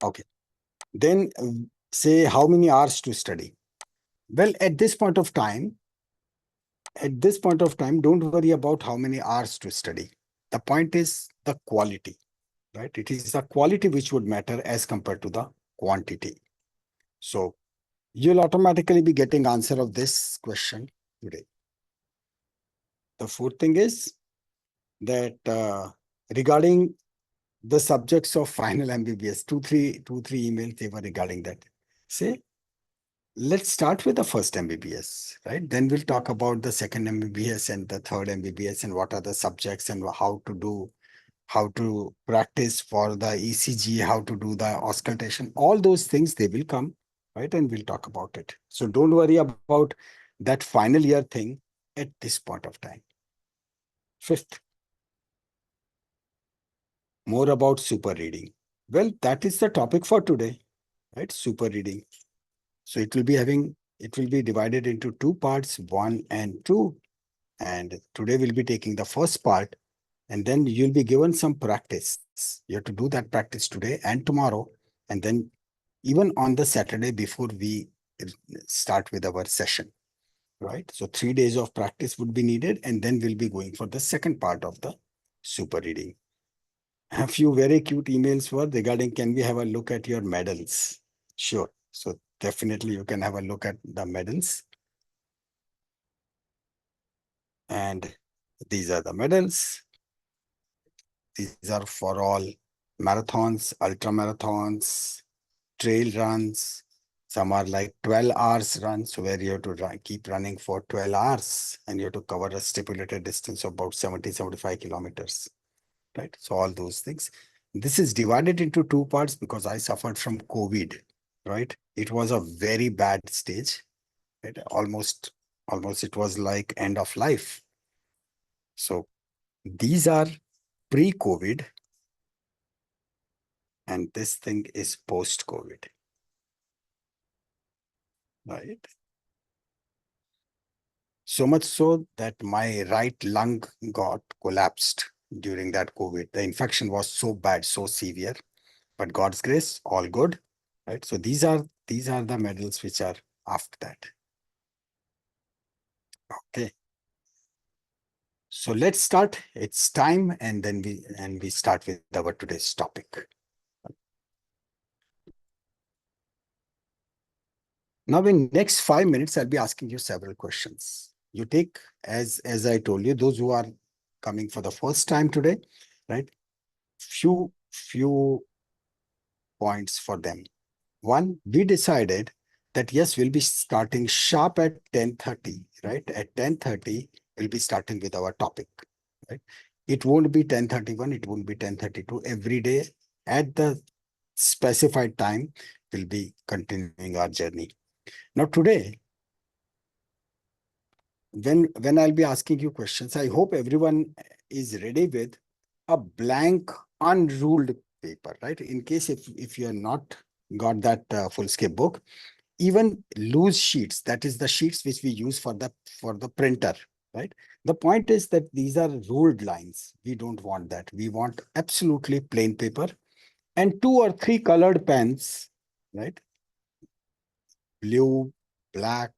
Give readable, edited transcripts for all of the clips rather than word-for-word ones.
Okay. Then say how many hours to study. Well, at this point of time, don't worry about how many hours to study. The point is the quality, right? It is the quality which would matter as compared to the quantity. So you'll automatically be getting answer of this question today. The fourth thing is that regarding the subjects of final MBBS, two, three emails they were regarding that. Say, let's start with the first MBBS, right? Then we'll talk about the second MBBS and the third MBBS and what are the subjects and how to practice for the ECG, how to do the auscultation. All those things, they will come, right? And we'll talk about it. So don't worry about that final year thing at this point of time. Fifth, more about super reading. Well, that is the topic for today, right? Super reading. So it will be divided into two parts, 1 and 2. And today we'll be taking the first part, and then you'll be given some practice. You have to do that practice today and tomorrow, and then even on the Saturday before we start with our session, right? So 3 days of practice would be needed, and then we'll be going for the second part of the super reading. A few very cute emails were regarding, can we have a look at your medals? Sure. So definitely you can have a look at the medals. And these are the medals. These are for all marathons, ultra marathons, trail runs. Some are like 12 hours runs, so where you have to keep running for 12 hours and you have to cover a stipulated distance of about 75 kilometers, right? So all those things. This is divided into two parts because I suffered from COVID, right? It was a very bad stage. Right? Almost it was like end of life. So these are pre-COVID, and this thing is post-COVID, right? So much so that my right lung got collapsed during that COVID. The infection was so bad, so severe, but God's grace, all good, right? So these are the medals which are after that. Okay. So let's start. It's time, and then we start with our today's topic. Now, in next 5 minutes, I'll be asking you several questions. You take, as I told you, those who are coming for the first time today, right? Few points for them. One, we decided that yes, we'll be starting sharp at 10:30, right? At 10:30, we'll be starting with our topic, right? It won't be 10:31, it won't be 10:32. Every day at the specified time, we'll be continuing our journey. Now today, when I'll be asking you questions, I hope everyone is ready with a blank, unruled paper, right? In case if you're not got that full-scape book, even loose sheets, that is the sheets which we use for the printer, right? The point is that these are ruled lines. We don't want that. We want absolutely plain paper and 2 or 3 colored pens, right? Blue, black,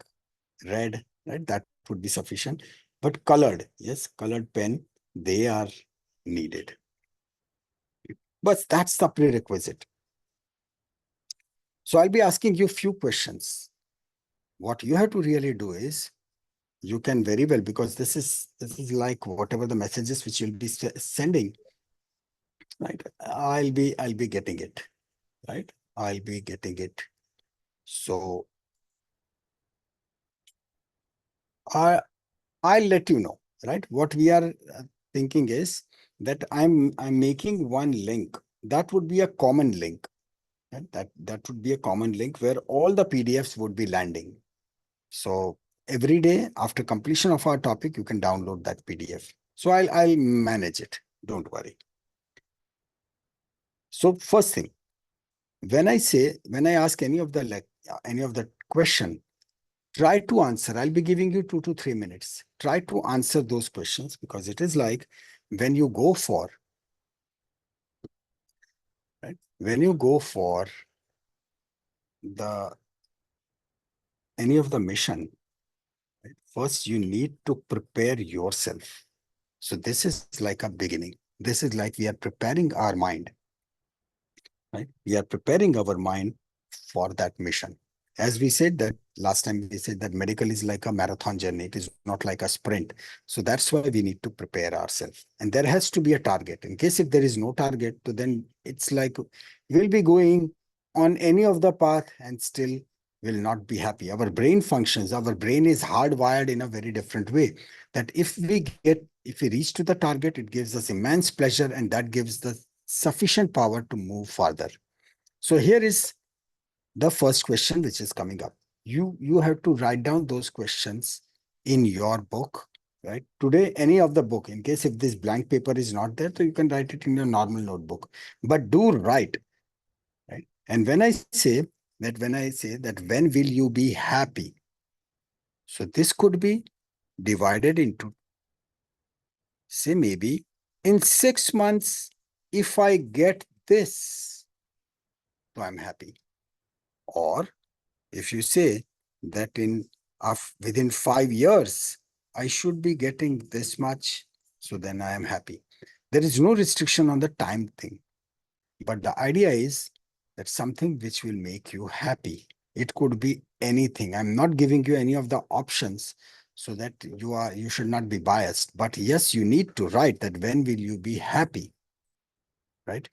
red, right? That would be sufficient. But colored, yes, colored pen, they are needed. But that's the prerequisite. So I'll be asking you a few questions. What you have to really do is, you can very well, because this is like whatever the messages which you'll be sending, right? I'll be getting it, right? I'll be getting it. So I'll let you know, right? What we are thinking is that I'm making one link. That would be a common link. Right? That would be a common link where all the PDFs would be landing. So every day after completion of our topic, you can download that PDF. So I'll manage it. Don't worry. So first thing, when I ask any of the question, try to answer. I'll be giving you 2 to 3 minutes. Try to answer those questions, because it is like when you go for right? When you go for the any of the mission, right, first you need to prepare yourself. So this is like a beginning. This is like we are preparing our mind, right? We are preparing our mind for that mission. As we said that last time, we said that medical is like a marathon journey. It is not like a sprint. So that's why we need to prepare ourselves. And there has to be a target. In case if there is no target, so then it's like we'll be going on any of the path and still will not be happy. Our brain functions, our brain is hardwired in a very different way. That if we reach to the target, it gives us immense pleasure and that gives the sufficient power to move further. So here is the first question which is coming up. You have to write down those questions in your book, right? Today, any of the book, in case if this blank paper is not there, so you can write it in your normal notebook. But do write, right? And when I say that when will you be happy? So this could be divided into, say maybe in 6 months, if I get this, so I'm happy. Or if you say that within 5 years, I should be getting this much, so then I am happy. There is no restriction on the time thing, but the idea is that something which will make you happy. It could be anything. I'm not giving you any of the options so that you should not be biased. But yes, you need to write that when will you be happy, right?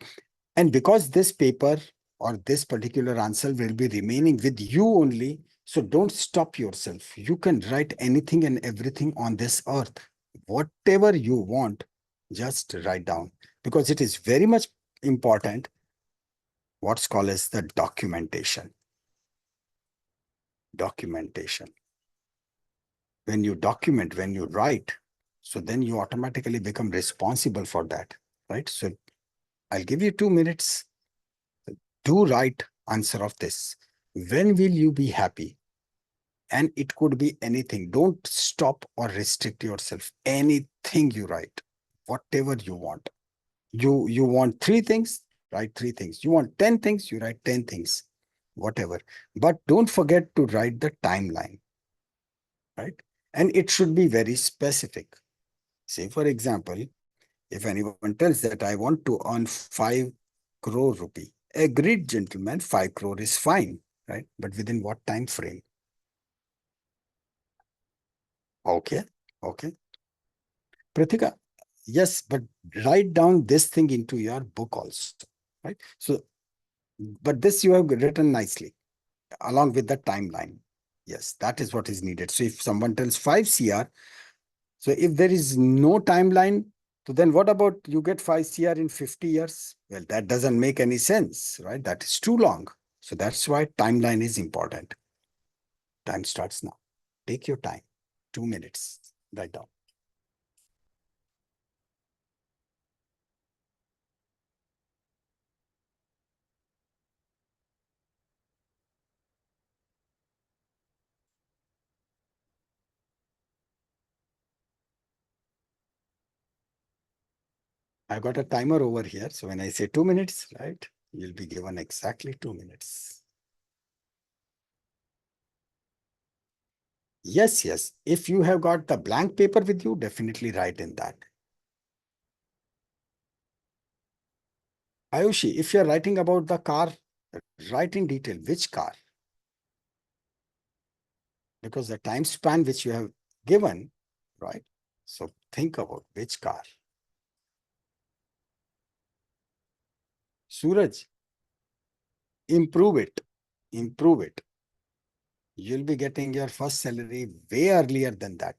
And because this paper or this particular answer will be remaining with you only, so don't stop yourself. You can write anything and everything on this earth. Whatever you want, just write down. Because it is very much important what's called as the documentation. Documentation. When you document, when you write, so then you automatically become responsible for that, right? So I'll give you 2 minutes. Do write answer of this. When will you be happy? And it could be anything. Don't stop or restrict yourself. Anything you write, whatever you want. You want 3 things, write 3 things. You want 10 things, you write 10 things, whatever. But don't forget to write the timeline, right? And it should be very specific. Say, for example, if anyone tells that I want to earn 5 crore rupee, agreed, gentlemen, 5 crore is fine, right? But within what time frame? Okay, okay. Pratika, yes, but write down this thing into your book also, right? So, but this you have written nicely along with the timeline. Yes, that is what is needed. So if someone tells 5 CR, so if there is no timeline, so then what about you get 5 CR in 50 years? Well, that doesn't make any sense, right? That is too long. So that's why timeline is important. Time starts now. Take your time. 2 minutes. Write down. I got a timer over here. So when I say 2 minutes, right, you'll be given exactly 2 minutes. Yes, yes. If you have got the blank paper with you, definitely write in that. Ayushi, if you're writing about the car, write in detail which car. Because the time span which you have given, right? So think about which car. Suraj, improve it. Improve it. You'll be getting your first salary way earlier than that.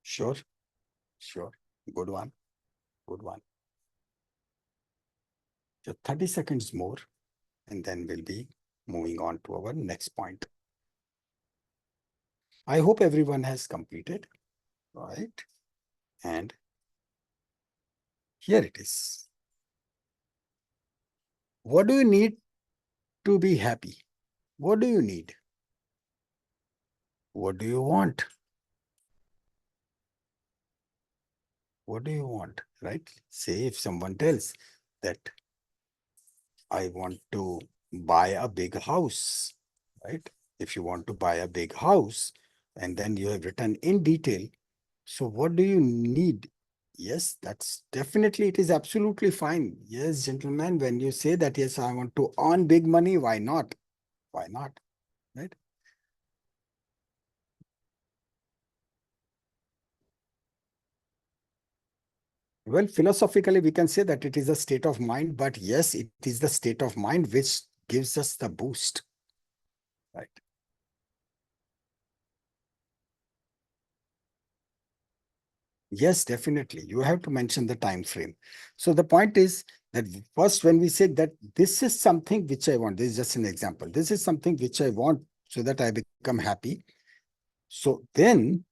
Sure, sure. Good one. Good one. So 30 seconds more, and then we'll be moving on to our next point. I hope everyone has completed, right? And here it is. What do you need to be happy? What do you need? What do you want? What do you want, right? Say if someone tells that I want to buy a big house, right? If you want to buy a big house and then you have written in detail, so what do you need? Yes, that's definitely, it is absolutely fine. Yes, gentlemen, when you say that, yes, I want to earn big money, why not? Why not? Right? Well, philosophically, we can say that it is a state of mind, but yes, it is the state of mind which gives us the boost, right? Yes, definitely. You have to mention the time frame. So the point is that first, when we say that this is something which I want, this is just an example. This is something which I want so that I become happy. So then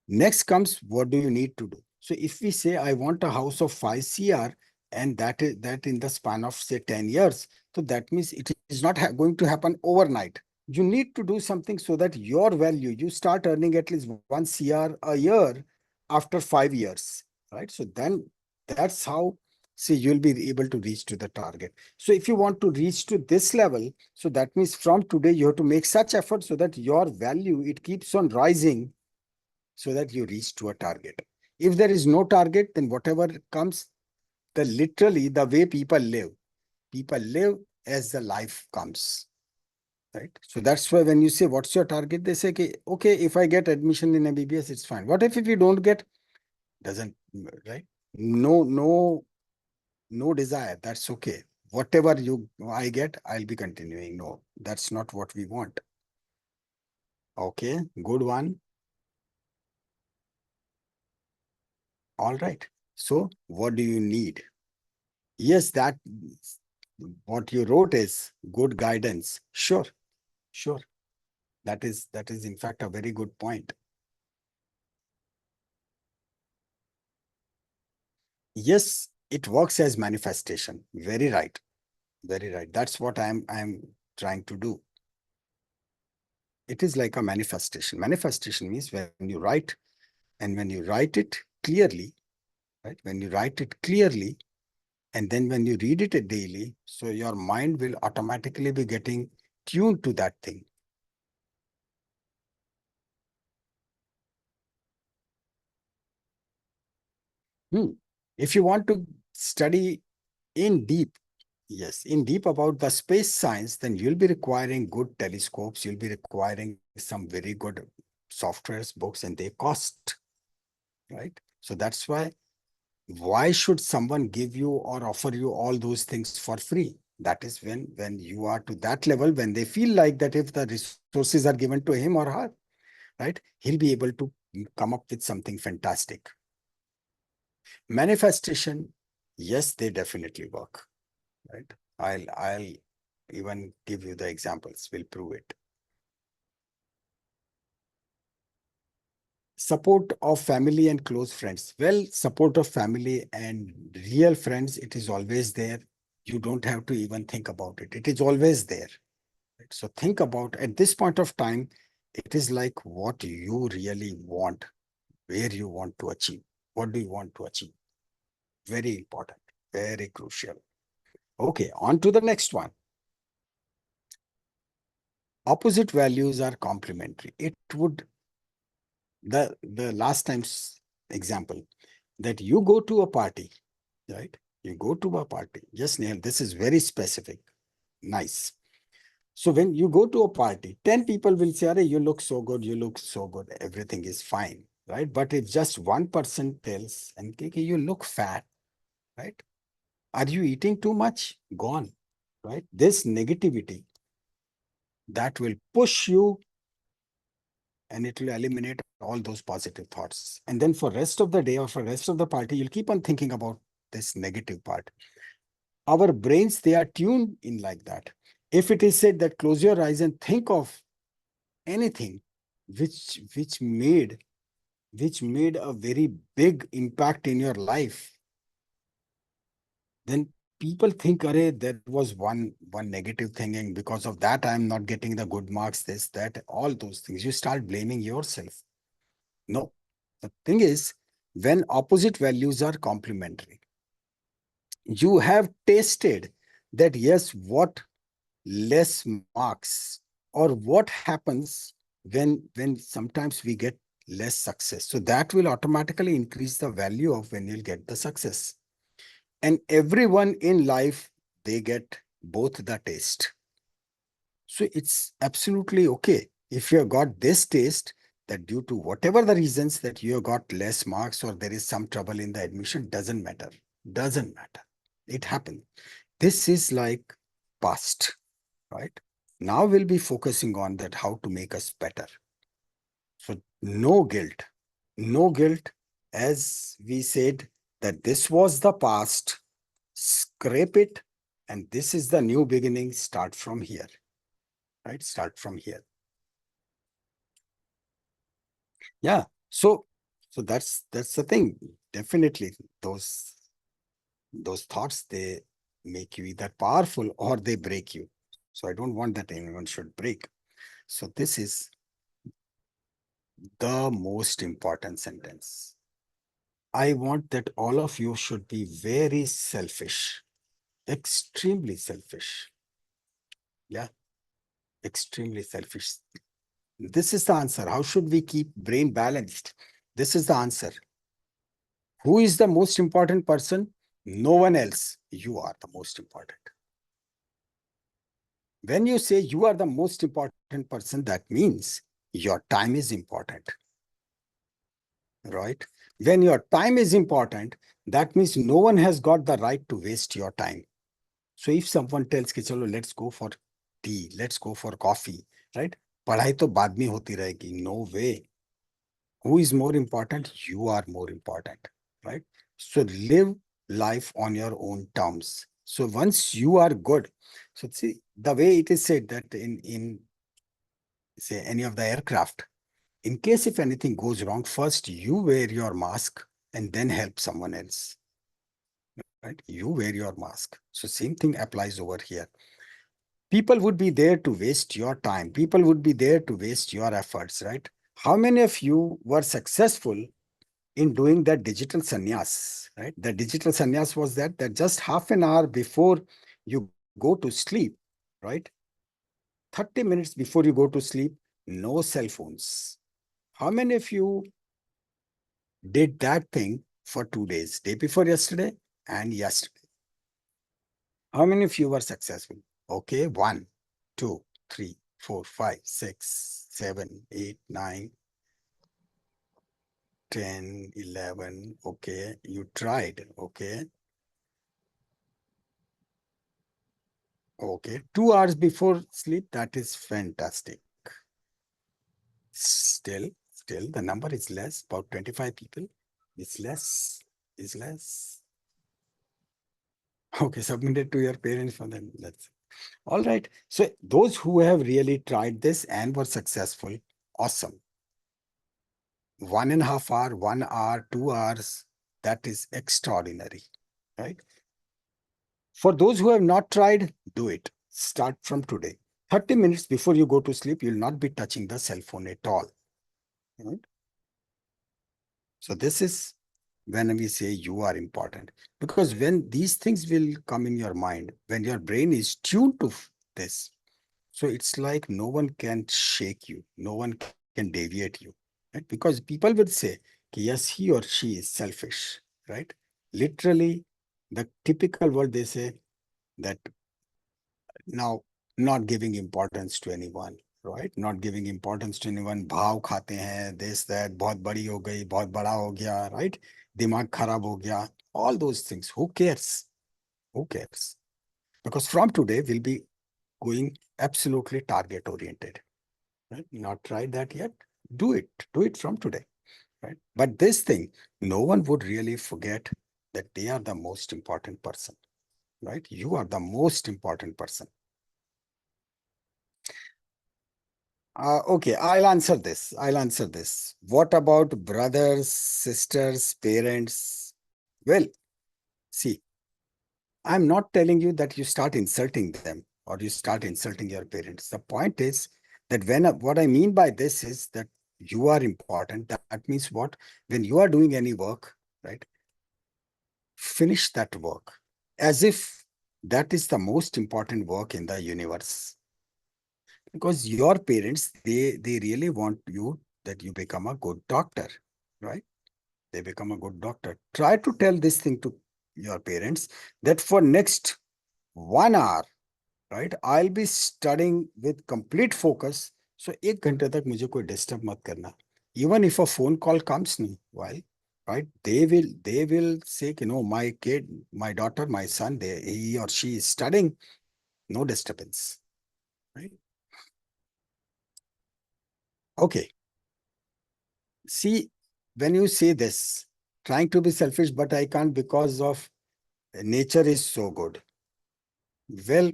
next comes, what do you need to do? So if we say I want a house of 5 CR and that is that in the span of say 10 years, so that means it is not going to happen overnight. You need to do something so that your value, you start earning at least 1 CR a year after 5 years, right? So then that's how, see, you'll be able to reach to the target. So if you want to reach to this level, so that means from today you have to make such effort so that your value, it keeps on rising so that you reach to a target. If there is no target, then whatever comes, the literally the way people live as the life comes, right? So that's why when you say, what's your target? They say, okay, if I get admission in MBBS, it's fine. What if you don't get? Doesn't, right? No, no, no desire. That's okay. Whatever I get, I'll be continuing. No, that's not what we want. Okay, good one. All right. So what do you need? Yes, that what you wrote is good guidance. Sure, sure. That is in fact a very good point. Yes, it works as manifestation. Very right. Very right. That's what I'm trying to do. It is like a manifestation. Manifestation means when you write, and when you write it clearly, right? When you write it clearly, and then when you read it daily, so your mind will automatically be getting tuned to that thing. Hmm. If you want to study in deep, yes, in deep about the space science, then you'll be requiring good telescopes, you'll be requiring some very good softwares, books, and they cost, right? So that's why should someone give you or offer you all those things for free? That is when you are to that level, when they feel like that if the resources are given to him or her, right, he'll be able to come up with something fantastic. Manifestation, yes, they definitely work, right? I'll even give you the examples, will prove it. Support of family and close friends. Well, support of family and real friends, it is always there. You don't have to even think about it. It is always there. Right? So think about at this point of time, it is like what you really want, where you want to achieve. What do you want to achieve? Very important, very crucial. Okay, on to the next one. Opposite values are complementary. It would, the last time's example, that you go to a party, right? You go to a party. Yes, Neil, this is very specific. Nice. So when you go to a party, 10 people will say, Arey, you look so good, you look so good, everything is fine, right? But if just one person tells, and "Kiki, you look fat, right? Are you eating too much? Gone, right? This negativity that will push you and it will eliminate all those positive thoughts. And then for rest of the day or for rest of the party, you'll keep on thinking about this negative part. Our brains, they are tuned in like that. If it is said that close your eyes and think of anything which made a very big impact in your life, then people think, array, there was one negative thinking, because of that I'm not getting the good marks, this, that, all those things. You start blaming yourself. No, the thing is, when opposite values are complementary, you have tasted that, yes, what less marks, or what happens when sometimes we get less success. So that will automatically increase the value of when you'll get the success. And everyone in life, they get both the taste. So it's absolutely okay if you have got this taste, that due to whatever the reasons that you have got less marks, or there is some trouble in the admission, doesn't matter. Doesn't matter. It happened. This is like past, right? Now we'll be focusing on that, how to make us better. So no guilt, no guilt. As we said, that this was the past, scrape it, and this is the new beginning. Start from here, right? Start from here. Yeah. So that's the thing. Definitely those thoughts, they make you either powerful or they break you. So I don't want that anyone should break. So this is the most important sentence. I want that all of you should be very selfish, extremely selfish. Yeah, extremely selfish. This is the answer. How should we keep brain balanced? This is the answer. Who is the most important person? No one else. You are the most important. When you say you are the most important person, that means your time is important, right? When your time is important, that means no one has got the right to waste your time. So if someone tells कि चलो let's go for tea, let's go for coffee, right? पढ़ाई तो बाद में होती रहेगी. No way. Who is more important? You are more important, right? So live life on your own terms. So once you are good, so see the way it is said that in say any of the aircraft, in case if anything goes wrong, first you wear your mask and then help someone else, right? You wear your mask. So same thing applies over here. People would be there to waste your time. People would be there to waste your efforts, right? How many of you were successful in doing that digital sannyas, right? The digital sannyas was that just half an hour before you go to sleep, right? 30 minutes before you go to sleep, no cell phones. How many of you did that thing for 2 days, day before yesterday and yesterday? How many of you were successful? Okay, 1, 2, 3, 4, 5, 6, 7, 8, 9, 10, 11. Okay, you tried. Okay. Okay, 2 hours before sleep, that is fantastic. Still, the number is less, about 25 people. It's less, is less. Okay, submit it to your parents for them. That's all right. So those who have really tried this and were successful, awesome. 1.5 hour, 1 hour, 2 hours, that is extraordinary, right? For those who have not tried, do it. Start from today. 30 minutes before you go to sleep, you'll not be touching the cell phone at all. Right? So this is when we say you are important. Because when these things will come in your mind, when your brain is tuned to this, so it's like no one can shake you. No one can deviate you. Right? Because people would say, yes, he or she is selfish. Right? Literally, the typical word they say that now not giving importance to anyone, right? Not giving importance to anyone. भाव खाते हैं, this, that, बहुत बड़ी हो गई, बहुत बड़ा हो गया, right? दिमाग खराब हो गया. All those things. Who cares? Who cares? Because from today, we'll be going absolutely target oriented. Right? Not tried that yet? Do it. Do it from today. Right? But this thing, no one would really forget that they are the most important person. Right? You are the most important person. Okay, I'll answer this. I'll answer this. What about brothers, sisters, parents? Well, see, I'm not telling you that you start insulting them or you start insulting your parents. The point is that what I mean by this is that you are important. That means what? When you are doing any work, right? Finish that work as if that is the most important work in the universe. Because your parents, they really want you that you become a good doctor, right? They become a good doctor. Try to tell this thing to your parents that for next 1 hour, right, I'll be studying with complete focus. So 1 घंटे तक मुझे कोई disturb मत करना. Even if a phone call comes me, why? Right? They will say, my kid, my daughter, my son, he or she is studying, no disturbance. Right? Okay. See, when you say this, trying to be selfish, but I can't because of nature is so good. Well,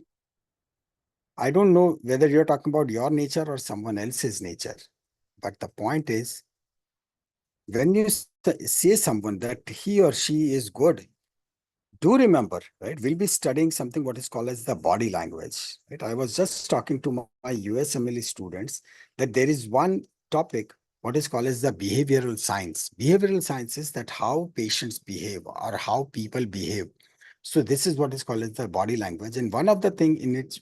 I don't know whether you're talking about your nature or someone else's nature. But the point is, when you say someone that he or she is good, do remember, right? We'll be studying something what is called as the body language, right? I was just talking to my USMLE students that there is one topic what is called as the behavioral science. Behavioral science is that how patients behave or how people behave. So this is what is called as the body language. And one of the thing in it,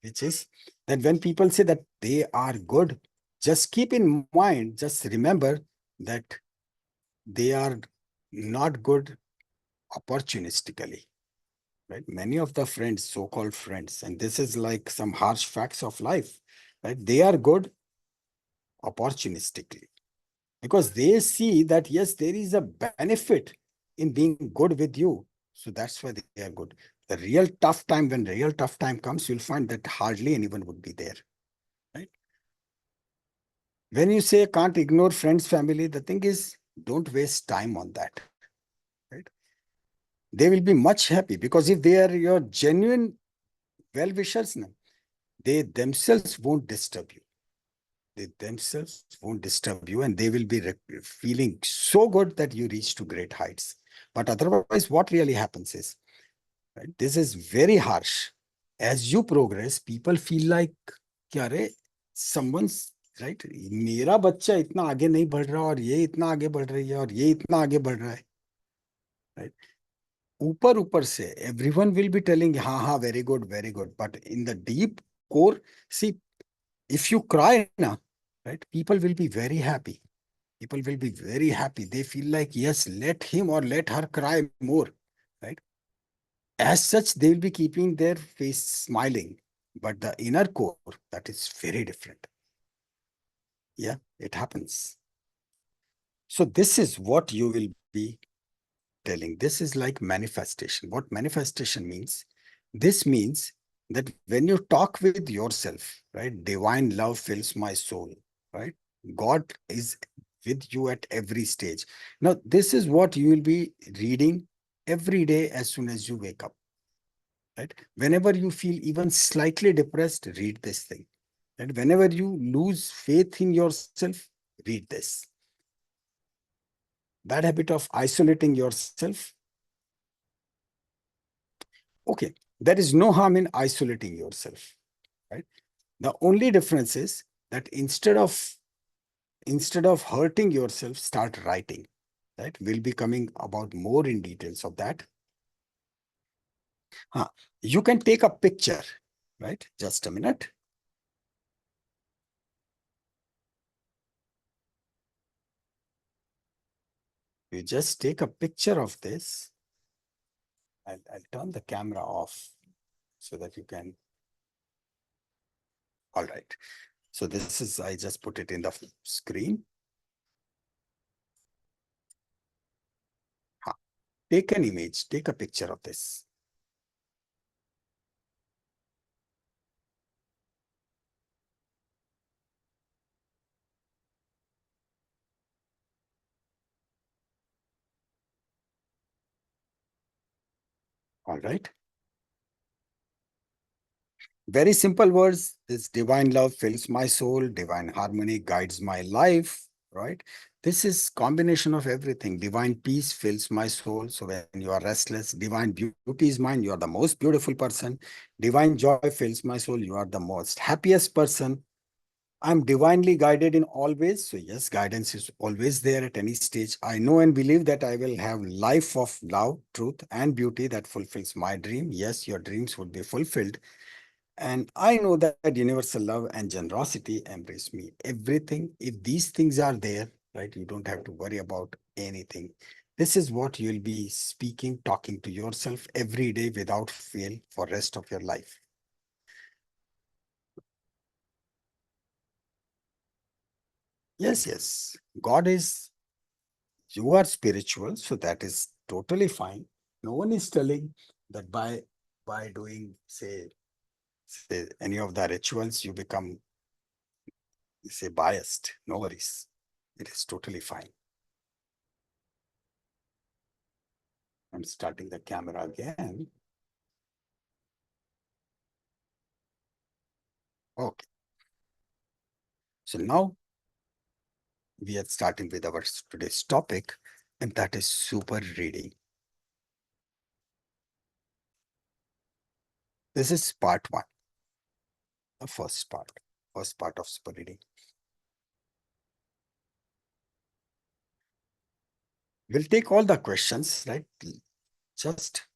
which is that when people say that they are good, just keep in mind, just remember that they are not good opportunistically, right? Many of the friends, so-called friends, and this is like some harsh facts of life, right? They are good opportunistically because they see that, yes, there is a benefit in being good with you. So that's why they are good. The real tough time, when real tough time comes, you'll find that hardly anyone would be there, right? When you say can't ignore friends, family, the thing is, don't waste time on that, right? They will be much happy because if they are your genuine well-wishers, they themselves won't disturb you. They themselves won't disturb you and they will be feeling so good that you reach to great heights. But otherwise, what really happens is, right, this is very harsh. As you progress, people feel like, "Kya someone's right. मेरा बच्चा इतना आगे नहीं बढ़ रहा और ये इतना आगे बढ़ रही है और ये इतना आगे बढ़ रहा है." Right? ऊपर ऊपर से everyone will be telling, हाँ हाँ, very good. But in the deep core, see, if you cry now, right, people will be very happy. People will be very happy. They feel like, yes, let him or let her cry more, right? As such, they will be keeping their face smiling. But the inner core, that is very different. Yeah, it happens. So this is what you will be telling. This is like manifestation. What manifestation means? This means that when you talk with yourself, right, divine love fills my soul, right? God is with you at every stage. Now, this is what you will be reading every day as soon as you wake up, right? Whenever you feel even slightly depressed, read this thing. And whenever you lose faith in yourself, read this. Bad habit of isolating yourself. Okay, there is no harm in isolating yourself, right? The only difference is that instead of hurting yourself, start writing, right? We'll be coming about more in details of that. You can take a picture, right? Just a minute. You just take a picture of this. I'll turn the camera off so that you can. All right. So this is, I just put it in the screen. Take an image, take a picture of this. All right. Very simple words. This divine love fills my soul. Divine harmony guides my life, right? This is combination of everything. Divine peace fills my soul. So when you are restless, divine beauty is mine. You are the most beautiful person. Divine joy fills my soul. You are the most happiest person. I'm divinely guided in all ways. So yes, guidance is always there at any stage. I know and believe that I will have life of love, truth, and beauty that fulfills my dream. Yes, your dreams would be fulfilled. And I know that universal love and generosity embrace me. Everything, if these things are there, right, you don't have to worry about anything. This is what you'll be speaking, talking to yourself every day without fail for rest of your life. Yes, yes. God is, you are spiritual, so that is totally fine. No one is telling that by doing, say any of the rituals, you become, say, biased. No worries. It is totally fine. I'm starting the camera again. Okay. So now we are starting with our today's topic, and that is super reading. This is part one, the first part of super reading. We'll take all the questions, right? Just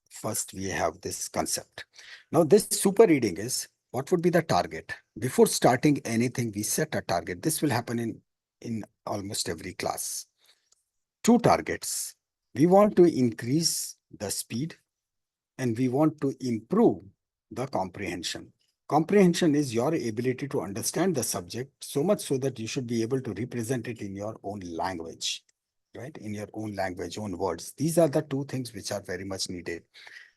first we have this concept. Now this super reading is, what would be the target? Before starting anything, we set a target. This will happen in almost every class. Two targets. We want to increase the speed and we want to improve the comprehension. Comprehension is your ability to understand the subject so much so that you should be able to represent it in your own language, right? In your own language, own words. These are the two things which are very much needed.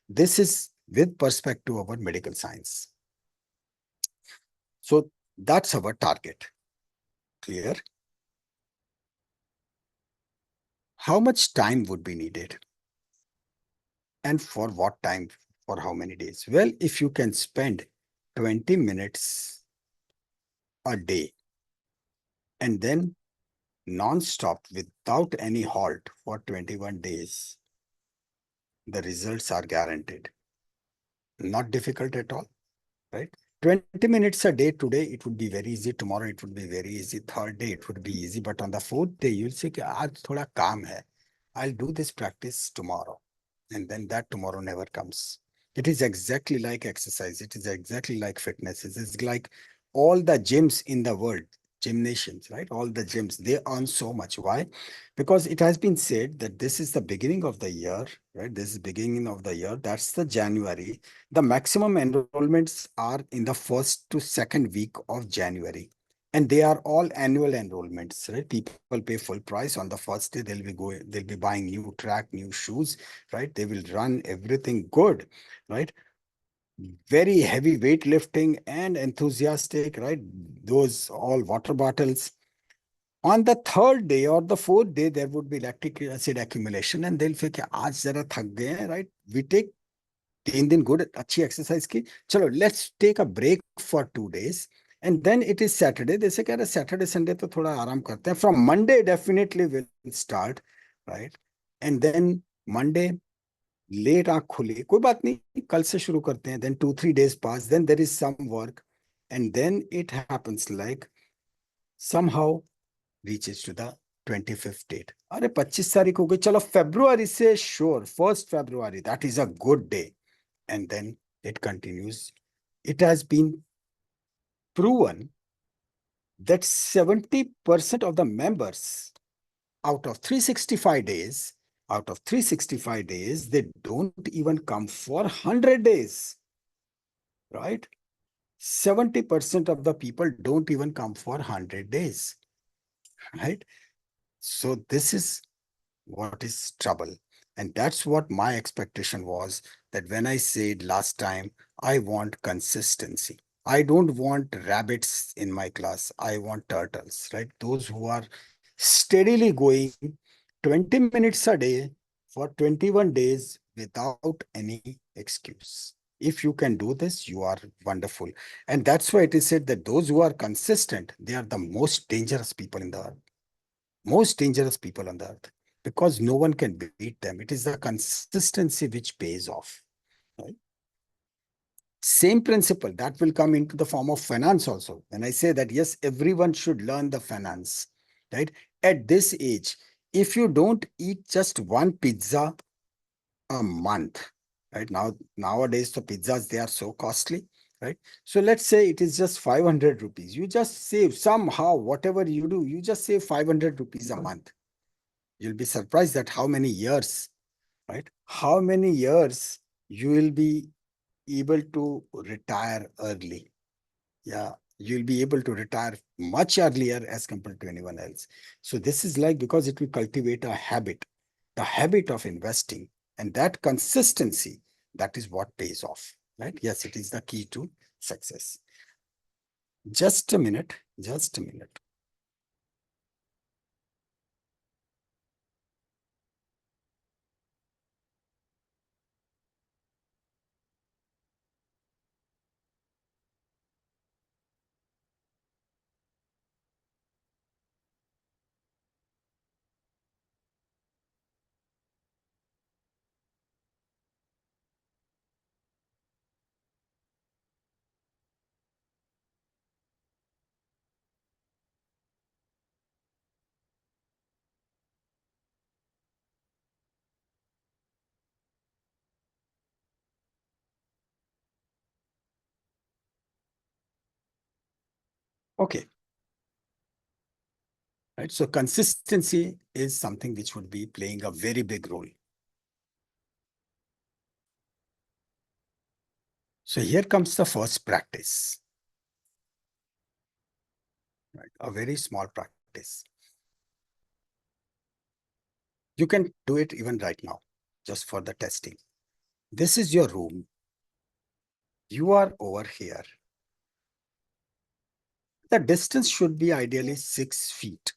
This is with perspective to our medical science. So that's our target. Clear? How much time would be needed? And for what time? For how many days? Well, if you can spend 20 minutes a day and then non-stop without any halt for 21 days, the results are guaranteed. Not difficult at all, right? 20 minutes a day today, it would be very easy. Tomorrow, it would be very easy. Third day, it would be easy. But on the fourth day, you'll say, aaj thoda kaam hai. I'll do this practice tomorrow. And then that tomorrow never comes. It is exactly like exercise. It is exactly like fitness. It is like all the gyms in the world, gymnasiums, right? All the gyms, they earn so much. Why? Because it has been said that this is the beginning of the year, right? This is beginning of the year. That's the January. The maximum enrollments are in the first to second week of January. And they are all annual enrollments, right? People pay full price on the first day. They'll be buying new track, new shoes, right? They will run everything good, right? Very heavy weightlifting and enthusiastic, right? Those all water bottles. On the third day or the fourth day, there would be lactic acid accumulation, and they'll feel कि आज जरा थक गए हैं, right? We take 3 दिन good अच्छी exercise की. चलो, let's take a break for 2 days. And then it is Saturday. They say, यार Saturday, Sunday तो थोड़ा आराम करते हैं. From Monday, definitely will start, right? And then Monday, late आंख खुली कोई बात नहीं कल से शुरू करते हैं then 2-3 days pass then there is some work and then it happens like somehow reaches to the 25th date अरे 25 तारीख हो गई चलो February से sure 1st February that is a good day and then it continues. It has been proven that 70% of the members out of 365 days, they don't even come for 100 days, right? 70% of the people don't even come for 100 days, right? So this is what is trouble. And that's what my expectation was, that when I said last time, I want consistency. I don't want rabbits in my class. I want turtles, right? Those who are steadily going 20 minutes a day for 21 days without any excuse. If you can do this, you are wonderful. And that's why it is said that those who are consistent, they are the most dangerous people in the most dangerous people on the earth, because no one can beat them. It is the consistency which pays off. Right? Same principle that will come into the form of finance also. When I say that, yes, everyone should learn the finance, right? At this age, if you don't eat just one pizza a month, right? Nowadays, the pizzas, they are so costly, right? So let's say it is just 500 rupees. You just save somehow, whatever you do, you just save 500 rupees a month. You'll be surprised at how many years, right? How many years you will be able to retire early. Yeah, you'll be able to retire much earlier as compared to anyone else. So this is like, because it will cultivate a habit, the habit of investing, and that consistency, that is what pays off, right? Yes, it is the key to success. Just a minute, just a minute. Okay, right? So consistency is something which would be playing a very big role. So here comes the first practice, right? A very small practice. You can do it even right now, just for the testing. This is your room. You are over here. The distance should be ideally 6 feet,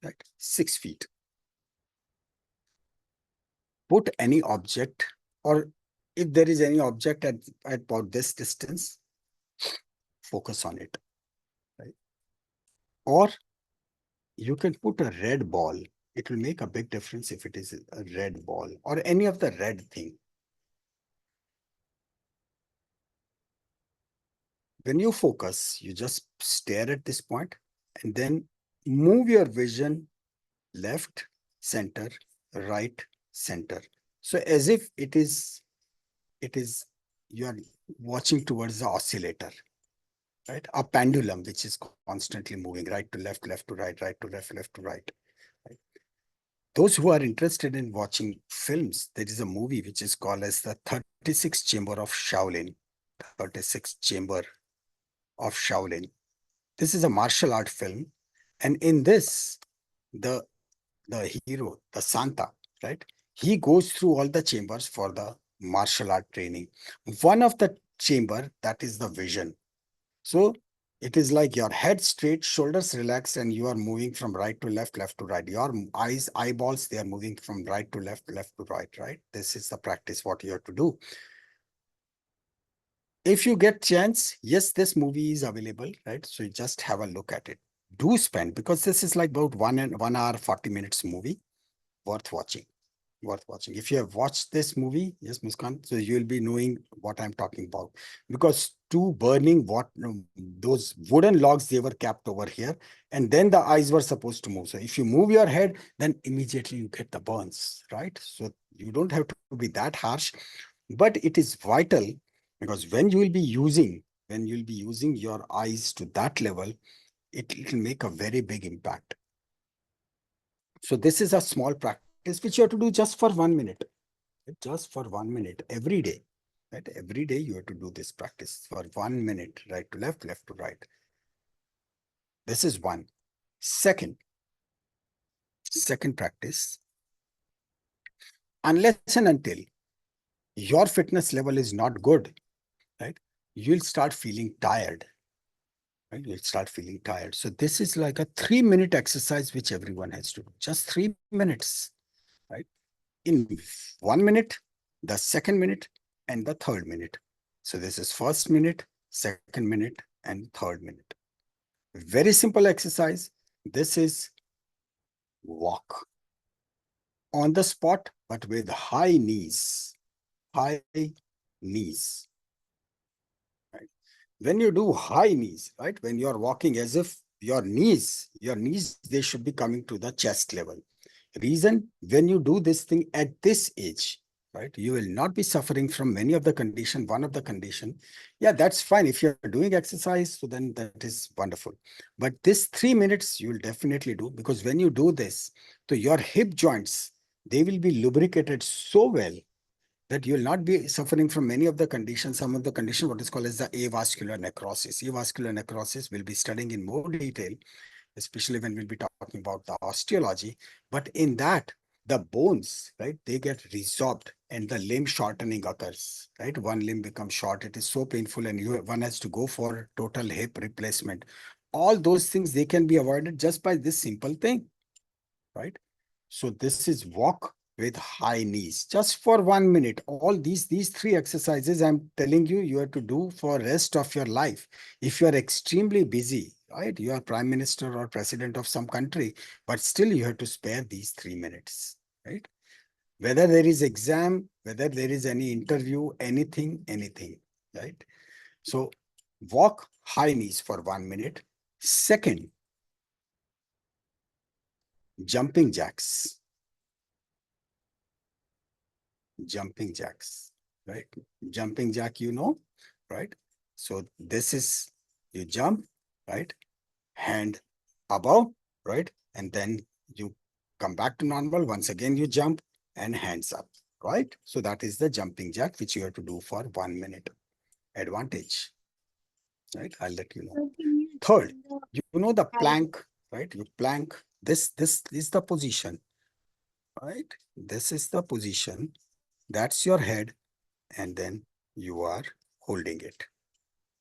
right? 6 feet. Put any object, or if there is any object at about this distance, focus on it, right? Or you can put a red ball. It will make a big difference if it is a red ball or any of the red thing. When you focus, you just stare at this point and then move your vision left, center, right, center. So as if it is you are watching towards the oscillator, right? A pendulum which is constantly moving right to left to right to left, left to right. Right? Those who are interested in watching films, there is a movie which is called as the 36 Chamber of Shaolin. 36 Chamber of Shaolin. This is a martial art film, and in this, the the hero, the Santa, right? He goes through all the chambers for the martial art training. One of the chamber, that is the vision. So it is like your head straight, shoulders relaxed, and you are moving from right to left, left to right. Your eyeballs, they are moving from right to left, left to right, right? This is the practice what you have to do. If you get chance, yes, this movie is available, right? So you just have a look at it. Do spend, because this is like about 1 hour, 40 minutes movie, worth watching. Worth watching. If you have watched this movie, yes, Muskan, so you will be knowing what I'm talking about. Because two burning those wooden logs, they were kept over here, and then the eyes were supposed to move. So if you move your head, then immediately you get the burns, right? So you don't have to be that harsh, but it is vital, because when you will be using your eyes to that level, it will make a very big impact. So this is a small practice which you have to do just for 1 minute. Just for 1 minute every day, right? Every day you have to do this practice for 1 minute, right to left, left to right. This is one. Second practice, unless and until your fitness level is not good, right? You'll start feeling tired, right? You'll start feeling tired. So this is like a 3-minute exercise which everyone has to do. Just 3 minutes, right? In 1 minute, the second minute, and the third minute. So this is first minute, second minute, and third minute. Very simple exercise. This is walk on the spot, but with high knees, high knees. Right? When you do high knees, right? When you are walking as if your knees, they should be coming to the chest level. Reason, when you do this thing at this age, right, you will not be suffering from many of the condition. One of the condition, yeah, that's fine. If you're doing exercise, so then that is wonderful. But this 3 minutes you will definitely do, because when you do this, so your hip joints, they will be lubricated so well that you will not be suffering from many of the conditions. Some of the condition, what is called as the avascular necrosis. Avascular necrosis we'll be studying in more detail, especially when we'll be talking about the osteology. But in that, the bones, right, they get resorbed and the limb shortening occurs, right? One limb becomes short. It is so painful, and one has to go for total hip replacement. All those things, they can be avoided just by this simple thing, right? So this is walk with high knees, just for 1 minute. All these three exercises I'm telling you, you have to do for rest of your life. If you are extremely busy, right, you are prime minister or president of some country, but still you have to spare these 3 minutes, right? Whether there is exam, whether there is any interview, anything, right? So walk high knees for 1 minute. Second, jumping jacks. Jumping jacks, right? Jumping jack, right? So this is, you jump, right? Hand above, right? And then you come back to normal. Once again, you jump and hands up, right? So that is the jumping jack, which you have to do for 1 minute. Advantage, right? I'll let you know. Sir, can you Third, explain the you know the height? plank, right? You plank. This is the position, right? This is the position. That's your head, and then you are holding it,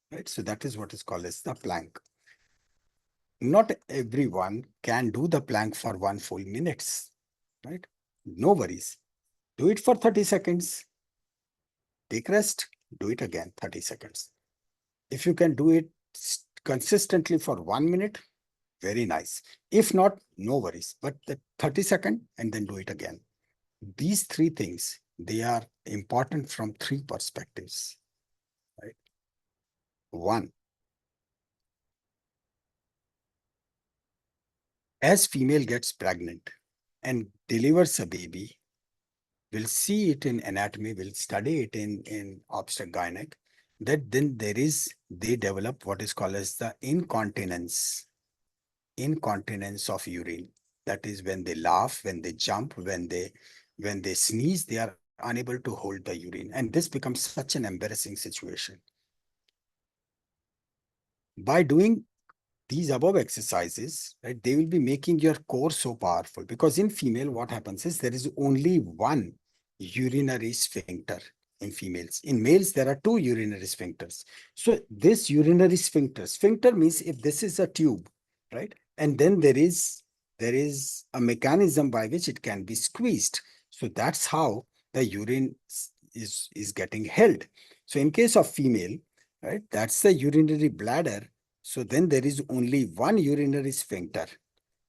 right? So that is what is called as the plank. Not everyone can do the plank for 1 full minutes, right? No worries. Do it for 30 seconds. Take rest. Do it again, 30 seconds. If you can do it consistently for 1 minute, very nice. If not, no worries. But the 30-second and then do it again. These three things, they are important from three perspectives, right? One, as female gets pregnant and delivers a baby, we'll see it in anatomy, we'll study it in obstetric gynec, that then they develop what is called as the incontinence of urine. That is when they laugh, when they jump, when they sneeze, they are unable to hold the urine. And this becomes such an embarrassing situation. By doing these above exercises, right, they will be making your core so powerful, because in female, what happens is there is only one urinary sphincter in females. In males, there are two urinary sphincters. So this urinary sphincter means if this is a tube, right, and then there is a mechanism by which it can be squeezed. So that's how the urine is getting held. So in case of female, right, that's the urinary bladder. So then there is only one urinary sphincter.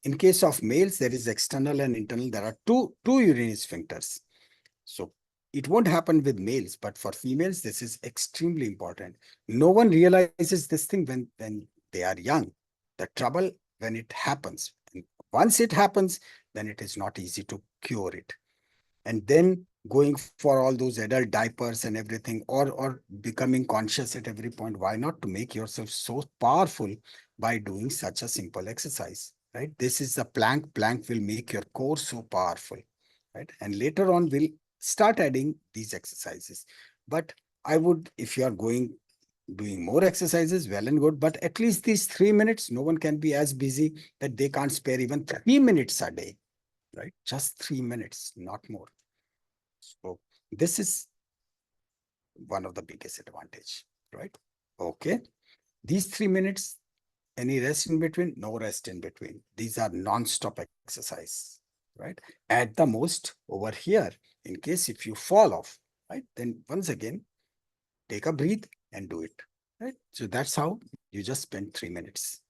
In case of males, there is external and internal. There are two urinary sphincters. So it won't happen with males, but for females, this is extremely important. No one realizes this thing when they are young. The trouble when it happens. And once it happens, then it is not easy to cure it. And then going for all those adult diapers and everything, or becoming conscious at every point. Why not to make yourself so powerful by doing such a simple exercise, right? This is the plank will make your core so powerful, right? And later on we'll start adding these exercises. But I would, if you are doing more exercises, well and good, but at least these 3 minutes, no one can be as busy that they can't spare even 3 minutes a day, right? Just 3 minutes, not more. So this is one of the biggest advantage, right? Okay. These 3 minutes, any rest in between? No rest in between. These are non-stop exercise, right? At the most over here, in case if you fall off, right? Then once again, take a breathe and do it, right? So that's how you just spend 3 minutes.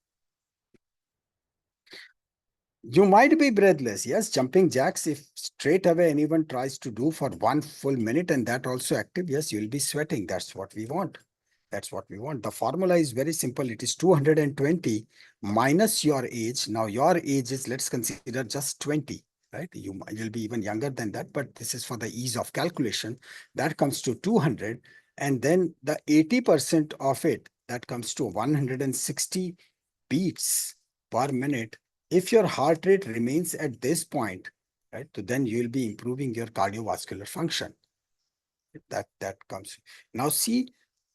You might be breathless. Yes, jumping jacks, if straight away anyone tries to do for 1 full minute and that also active, yes, you'll be sweating. That's what we want. That's what we want. The formula is very simple. It is 220 minus your age. Now your age is, let's consider just 20, right? You'll be even younger than that, but this is for the ease of calculation. That comes to 200. And then the 80% of it, that comes to 160 beats per minute. If your heart rate remains at this point, right, so then you will be improving your cardiovascular function. That comes. Now see,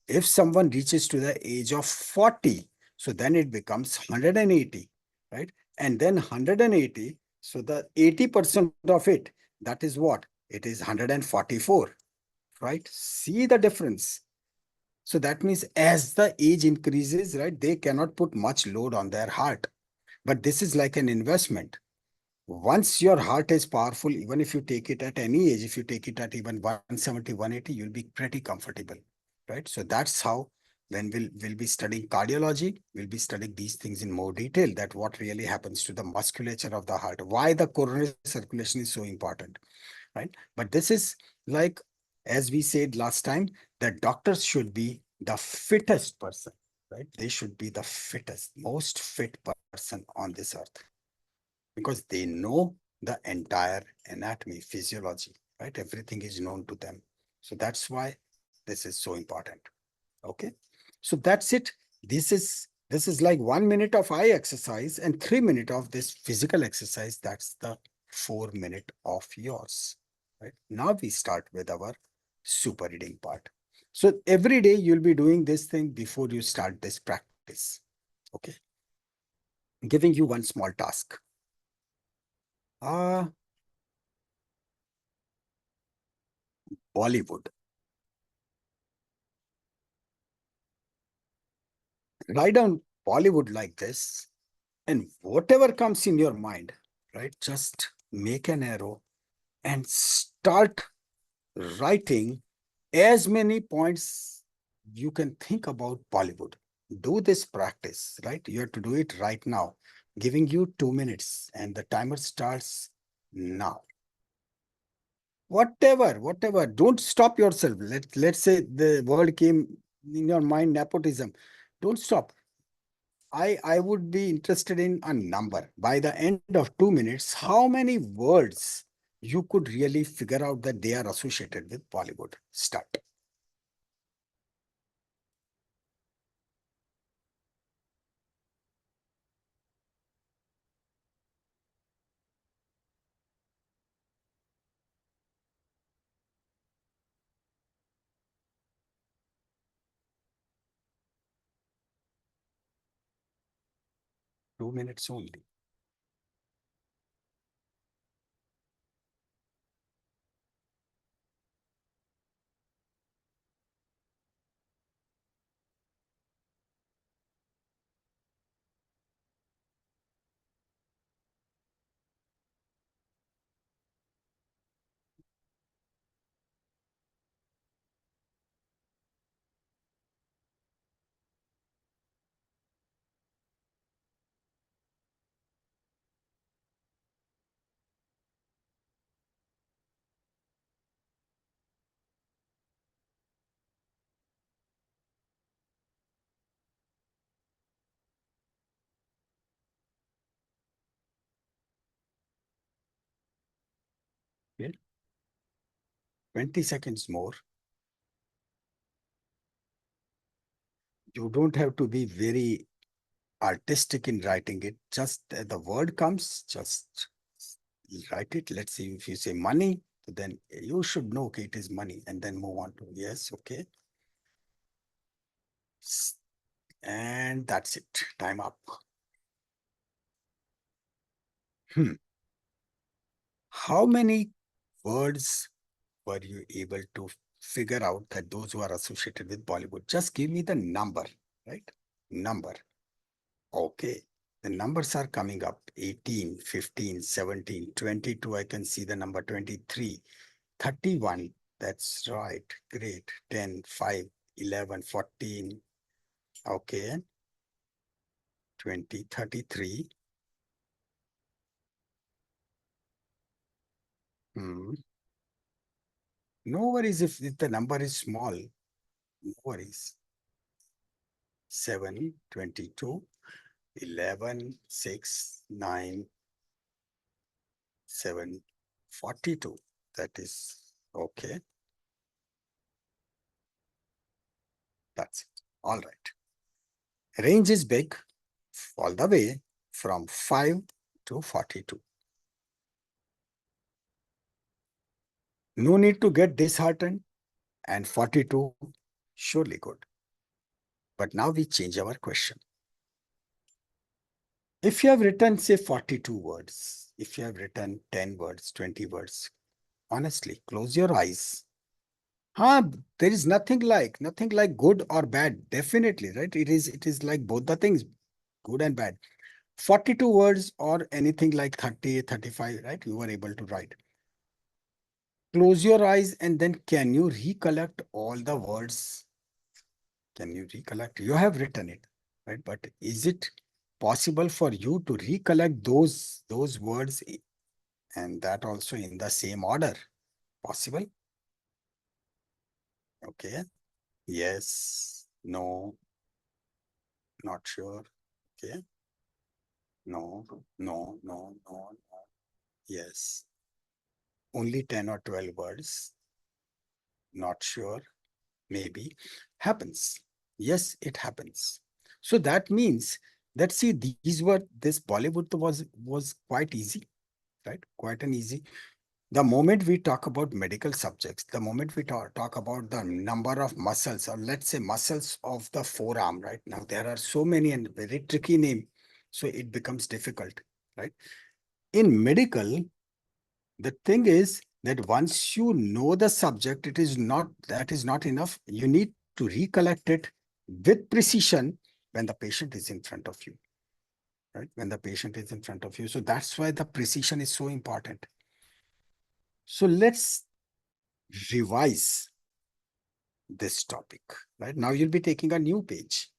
if someone reaches to the age of 40, so then it becomes 180, right? And then 180, so the 80% of it, that is what? It is 144, right? See the difference. So that means as the age increases, right, they cannot put much load on their heart. But this is like an investment. Once your heart is powerful, even if you take it at any age, if you take it at even 170, 180, you'll be pretty comfortable, right? So that's how, when we'll be studying cardiology, we'll be studying these things in more detail, that what really happens to the musculature of the heart, why the coronary circulation is so important, right? But this is like, as we said last time, that doctors should be the fittest person, right? They should be the fittest, most fit person on this earth, because they know the entire anatomy, physiology, right? Everything is known to them. So that's why this is so important. Okay. So that's it. This is like 1 minute of eye exercise and 3 minutes of this physical exercise. That's the 4 minute of yours. Right. Now we start with our super reading part. So every day you'll be doing this thing before you start this practice. Okay. Giving you one small task. Uh, Bollywood. Write down Bollywood like this, and whatever comes in your mind, right? Just make an arrow and start writing as many points you can think about Bollywood. Do this practice, right? You have to do it right now. Giving you 2 minutes, and the timer starts now. Whatever, don't stop yourself. Let's say the word came in your mind, nepotism. Don't stop. I would be interested in a number. By the end of 2 minutes, how many words you could really figure out that they are associated with Bollywood? Start. 2 minutes only. Okay. 20 seconds more. You don't have to be very artistic in writing it. Just the word comes, just write it. Let's see, if you say money, then you should know, okay, it is money, and then move on to yes, okay. And that's it. Time up. Hmm. How many words were you able to figure out that those who are associated with Bollywood? Just give me the number, right? Number. Okay. The numbers are coming up. 18, 15, 17, 22. I can see the number 23, 31. That's right. Great. 10, 5, 11, 14. Okay. 20, 33. No worries if the number is small. No worries. 7, 22, 11, 6, 9, 7, 42. That is okay. That's it. All right. Range is big all the way from 5 to 42. No need to get disheartened, and 42 surely good. But now we change our question. If you have written, say, 42 words, if you have written 10 words, 20 words, honestly, close your eyes. There is nothing like good or bad. Definitely, right? It is like both the things, good and bad. 42 words or anything like 30, 35, right? You were able to write. Close your eyes and then can you recollect all the words? Can you recollect? You have written it, right? But is it possible for you to recollect those words and that also in the same order? Possible? Okay. Yes. No. Not sure. Okay. No. No. No. No. No. Yes. Only 10 or 12 words. Not sure. Maybe. Happens. Yes, it happens. So that means that see this Bollywood was quite easy, right? Quite an easy. The moment we talk about medical subjects, the moment we talk about the number of muscles, or let's say muscles of the forearm, right? Now there are so many and very tricky name, so it becomes difficult, right? In medical, the thing is that once you know the subject, that is not enough. You need to recollect it with precision when the patient is in front of you, right? When the patient is in front of you. So that's why the precision is so important. So let's revise this topic, right? Now you'll be taking a new page.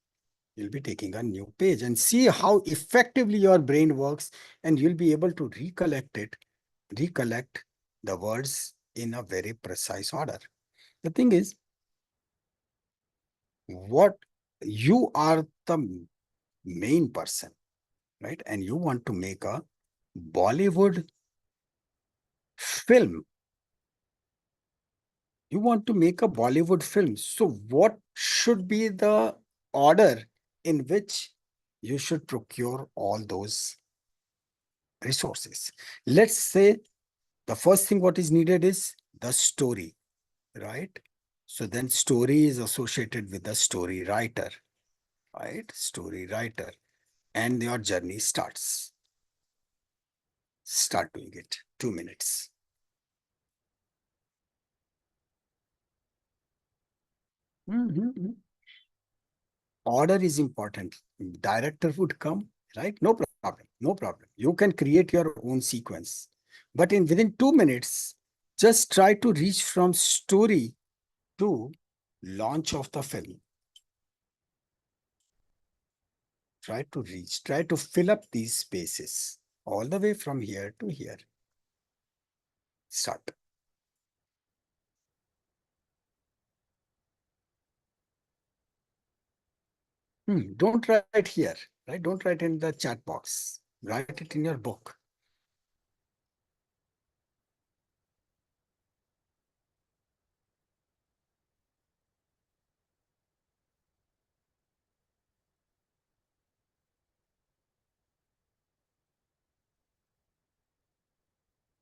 You'll be taking a new page and see how effectively your brain works, and you'll be able to recollect the words in a very precise order. The thing is, what you are the main person, right? And you want to make a Bollywood film. You want to make a Bollywood film. So what should be the order in which you should procure all those resources? Let's say the first thing what is needed is the story, right? So then story is associated with the story writer, right? Story writer. And your journey starts. Start doing it. 2 minutes. Mhm. Order is important. Director would come, right? No problem. No problem. You can create your own sequence. But in within 2 minutes, just try to reach from story to launch of the film. Try to fill up these spaces all the way from here to here. Start. Don't write here, right? Don't write in the chat box. Write it in your book.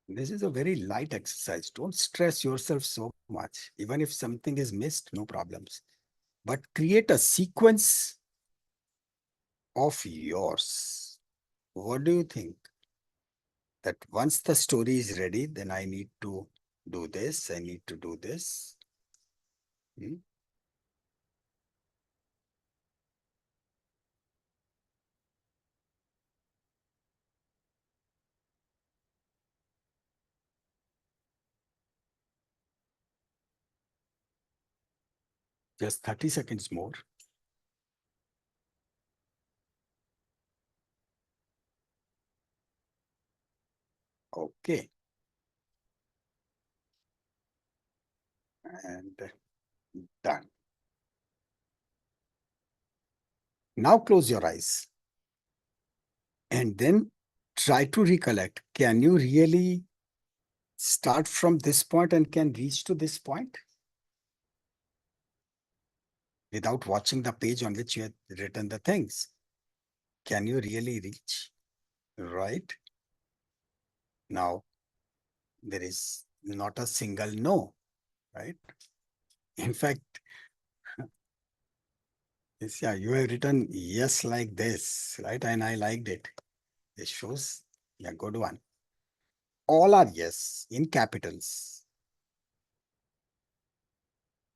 This is a very light exercise. Don't stress yourself so much. Even if something is missed, no problems. But create a sequence of yours. What do you think? That once the story is ready, then I need to do this, I need to do this. Hmm? Just 30 seconds more. Okay. and done. Now close your eyes and then try to recollect. Can you really start from this point and can reach to this point without watching the page on which you had written the things? Can you really reach? Right? Now, there is not a single no, right? In fact, yes, yeah, you have written yes like this, right? And I liked it. This shows a good one. All are yes in capitals.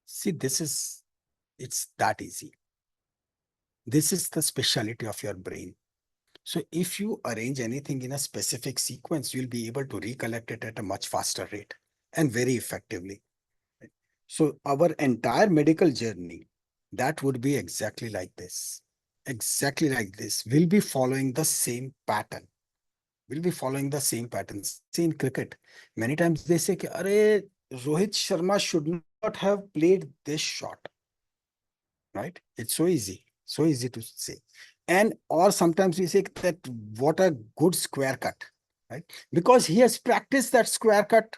See, it's that easy. This is the specialty of your brain. So if you arrange anything in a specific sequence, you'll be able to recollect it at a much faster rate and very effectively. So our entire medical journey, that would be exactly like this. Exactly like this. We'll be following the same pattern. We'll be following the same pattern. See, in cricket, many times they say, Arey, Rohit Sharma should not have played this shot. Right? It's so easy to say. And or sometimes we say that what a good square cut, right? Because he has practiced that square cut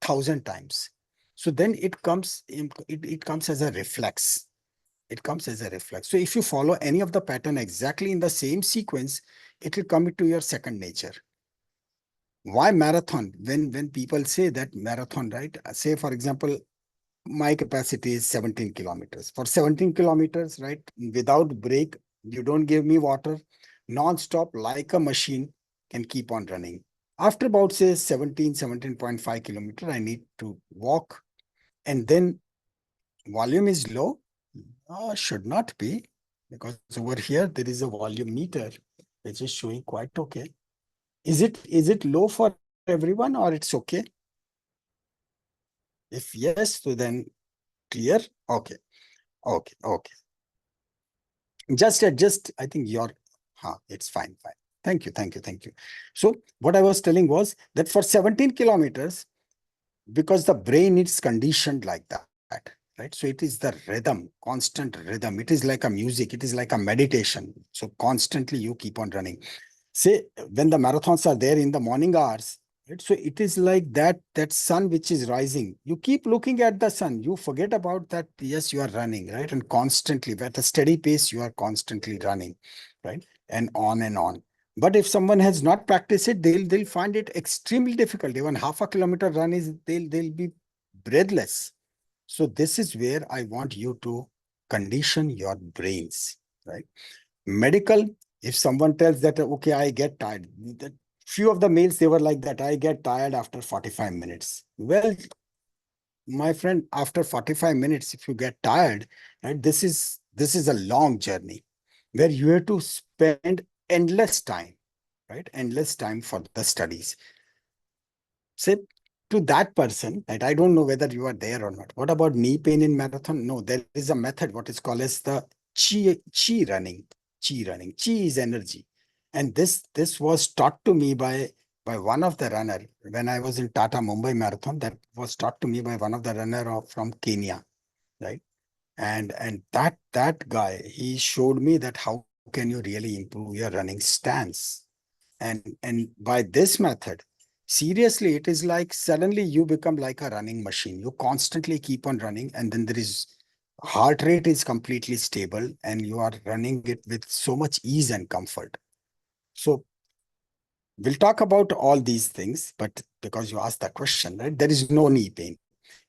1,000 times. So then it comes as a reflex. It comes as a reflex. So if you follow any of the pattern exactly in the same sequence, it will come into your second nature. Why marathon? When people say that marathon, right? Say, for example, my capacity is 17 kilometers. For 17 kilometers, right, without break, you don't give me water, non-stop like a machine can keep on running. After about, say, 17.5 kilometer, I need to walk. And then volume is low. Should not be, because over here, there is a volume meter, which is showing quite okay. Is it low for everyone or it's okay? If yes, so then clear. Okay. Okay. Okay. Just adjust, I think it's fine. Thank you. So what I was telling was that for 17 kilometers, because the brain is conditioned like that, right? So it is the rhythm, constant rhythm. It is like a music. It is like a meditation. So constantly you keep on running. Say when the marathons are there in the morning hours, right? So it is like that sun which is rising. You keep looking at the sun. You forget about that. Yes, you are running, right? And constantly at a steady pace, you are constantly running, right? And on and on. But if someone has not practiced it, they'll find it extremely difficult. Even half a kilometer run is they'll be breathless. So this is where I want you to condition your brains, right? Medical, if someone tells that, okay, I get tired, that few of the males, they were like that, I get tired after 45 minutes. Well, my friend, after 45 minutes, if you get tired, right, this is a long journey where you have to spend endless time, right? Endless time for the studies. Say to that person that I don't know whether you are there or not. What about knee pain in marathon? No, there is a method, what is called as the chi running. Chi running. Chi is energy. And this was taught to me by one of the runner when I was in Tata Mumbai Marathon. That was taught to me by one of the runner from Kenya, right? And that guy, he showed me that how can you really improve your running stance. And by this method, seriously, it is like suddenly you become like a running machine. You constantly keep on running, and then there is heart rate is completely stable, and you are running it with so much ease and comfort. So we'll talk about all these things, but because you asked that question, right? There is no knee pain.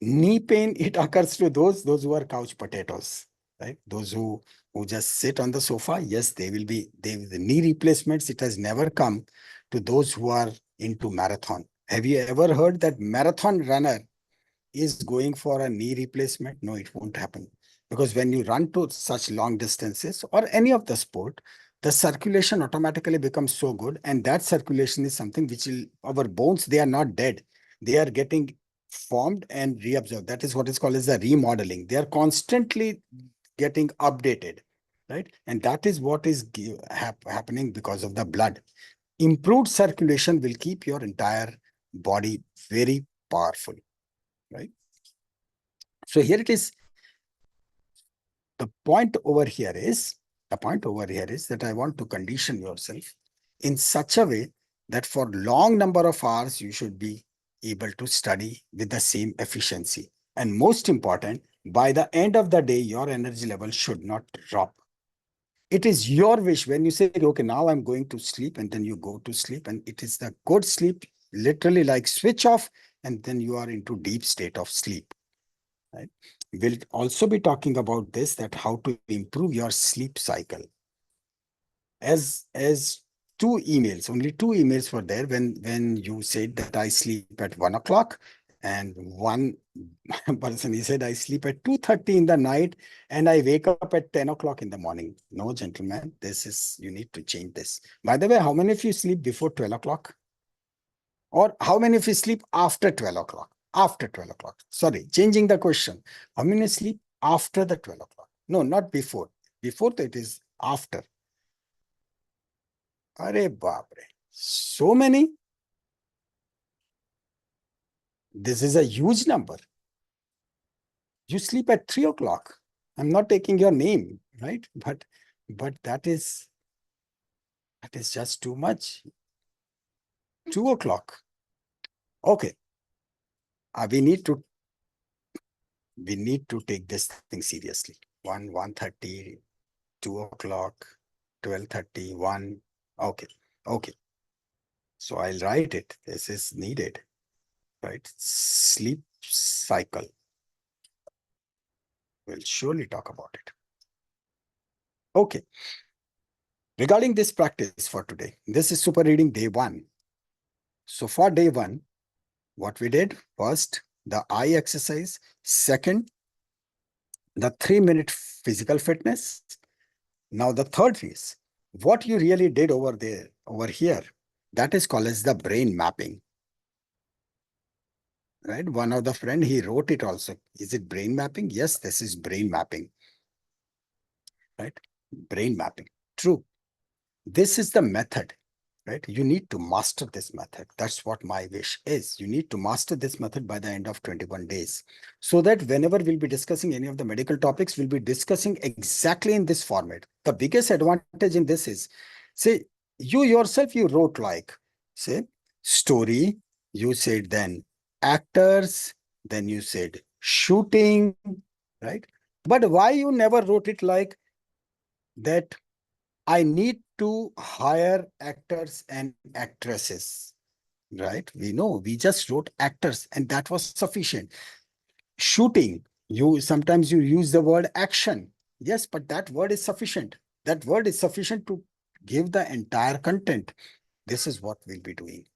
Knee pain, it occurs to those who are couch potatoes, right? Those who just sit on the sofa. Yes, the knee replacements. It has never come to those who are into marathon. Have you ever heard that marathon runner is going for a knee replacement? No, it won't happen. Because when you run to such long distances or any of the sport, the circulation automatically becomes so good. And that circulation is something which will, our bones, they are not dead. They are getting formed and reabsorbed. That is what is called as the remodeling. They are constantly getting updated, right? And that is what is happening because of the blood. Improved circulation will keep your entire body very powerful, right? So here it is. The point over here is that I want to condition yourself in such a way that for long number of hours, you should be able to study with the same efficiency. And most important, by the end of the day, your energy level should not drop. It is your wish when you say, okay, now I'm going to sleep, and then you go to sleep, and it is the good sleep, literally like switch off, and then you are into deep state of sleep. Right? We'll also be talking about this, that how to improve your sleep cycle. As only two emails were there when you said that I sleep at 1 o'clock, and one person, he said I sleep at 2:30 in the night and I wake up at 10 o'clock in the morning. No, gentlemen, you need to change this. By the way, how many of you sleep before 12 o'clock? Or how many of you sleep after 12 o'clock? After 12 o'clock. Sorry, changing the question. How many sleep after the 12 o'clock? No, not before. Before that is after. Arey baapre. So many. This is a huge number. You sleep at 3 o'clock. I'm not taking your name, right? But that is just too much. 2 o'clock. Okay. We need to take this thing seriously. 1:30, 2 o'clock, 12:30, 1. Okay. Okay. So I'll write it. This is needed, right? Sleep cycle. We'll surely talk about it. Okay. Regarding this practice for today, this is super reading day 1. So for day 1, what we did, first, the eye exercise. Second, the 3-minute physical fitness. Now the third is what you really did over here. That is called as the brain mapping. Right? One of the friend, he wrote it also. Is it brain mapping? Yes, this is brain mapping. Right? Brain mapping. True. This is the method. Right? You need to master this method. That's what my wish is. You need to master this method by the end of 21 days. So that whenever we'll be discussing any of the medical topics, we'll be discussing exactly in this format. The biggest advantage in this is, say, you yourself, you wrote like, say, story, you said then actors, then you said shooting, right? But why you never wrote it like that? I need to hire actors and actresses, right? We just wrote actors and that was sufficient. Shooting, sometimes you use the word action. Yes, but that word is sufficient. That word is sufficient to give the entire content. This is what we'll be doing.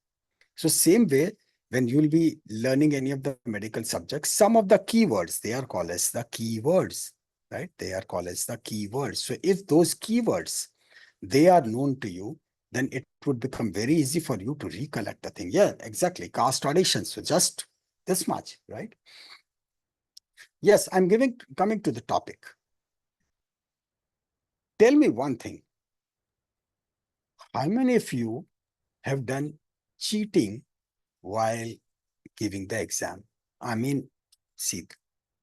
So same way, when you'll be learning any of the medical subjects, some of the keywords, they are called as the keywords, right? They are called as the keywords. So if those keywords, they are known to you, then it would become very easy for you to recollect the thing. Yeah, exactly. Cast auditions. So just this much, right? Yes, I'm coming to the topic. Tell me one thing. How many of you have done cheating while giving the exam? I mean, see,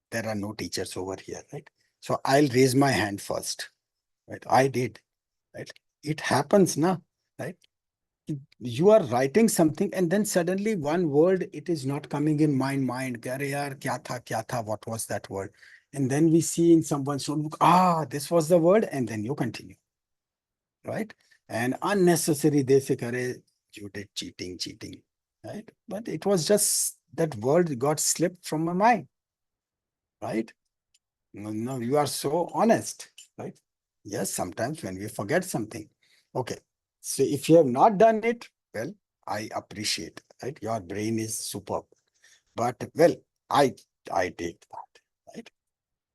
there are no teachers over here, right? So I'll raise my hand first, right? I did, right? It happens, na, right? You are writing something and then suddenly one word, it is not coming in my mind. Kya tha, what was that word? And then we see in someone's notebook, this was the word, and then you continue, right? And unnecessary, they say, kare, you did cheating, right? But it was just that word got slipped from my mind, right? No, you are so honest, right? Yes, sometimes when we forget something. Okay. So if you have not done it, well, I appreciate, right? Your brain is superb. But well, I did that, right?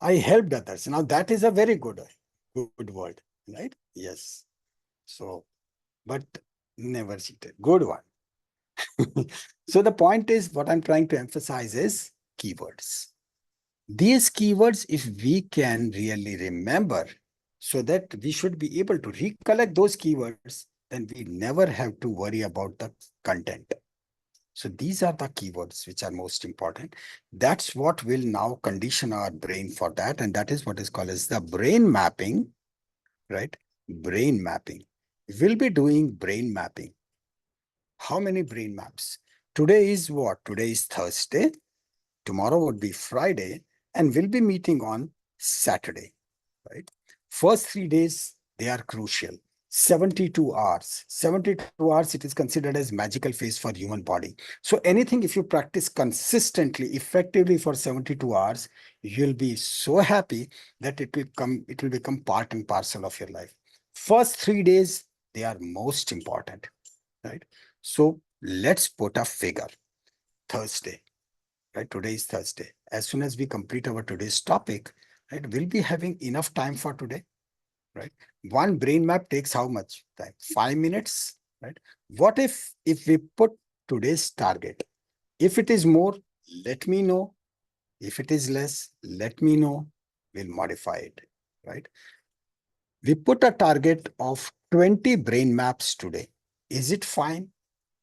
I helped others. Now that is a very good word, right? Yes. So, but never cheated. Good one. So the point is, what I'm trying to emphasize is keywords. These keywords, if we can really remember, so that we should be able to recollect those keywords, then we never have to worry about the content. So these are the keywords which are most important. That's what will now condition our brain for that. And that is what is called as the brain mapping, right? Brain mapping. We'll be doing brain mapping. How many brain maps? Today is what? Today is Thursday. Tomorrow would be Friday. And we'll be meeting on Saturday, right? First 3 days, they are crucial. 72 hours. 72 hours, it is considered as magical phase for human body. So anything, if you practice consistently, effectively for 72 hours, you'll be so happy that it will become part and parcel of your life. First 3 days, they are most important, right? So let's put a figure. Thursday, right? Today is Thursday. As soon as we complete our today's topic, right, we'll be having enough time for today, right? One brain map takes how much time? 5 minutes, right? What if we put today's target? If it is more, let me know. If it is less, let me know. We'll modify it, right? We put a target of 20 brain maps today. Is it fine?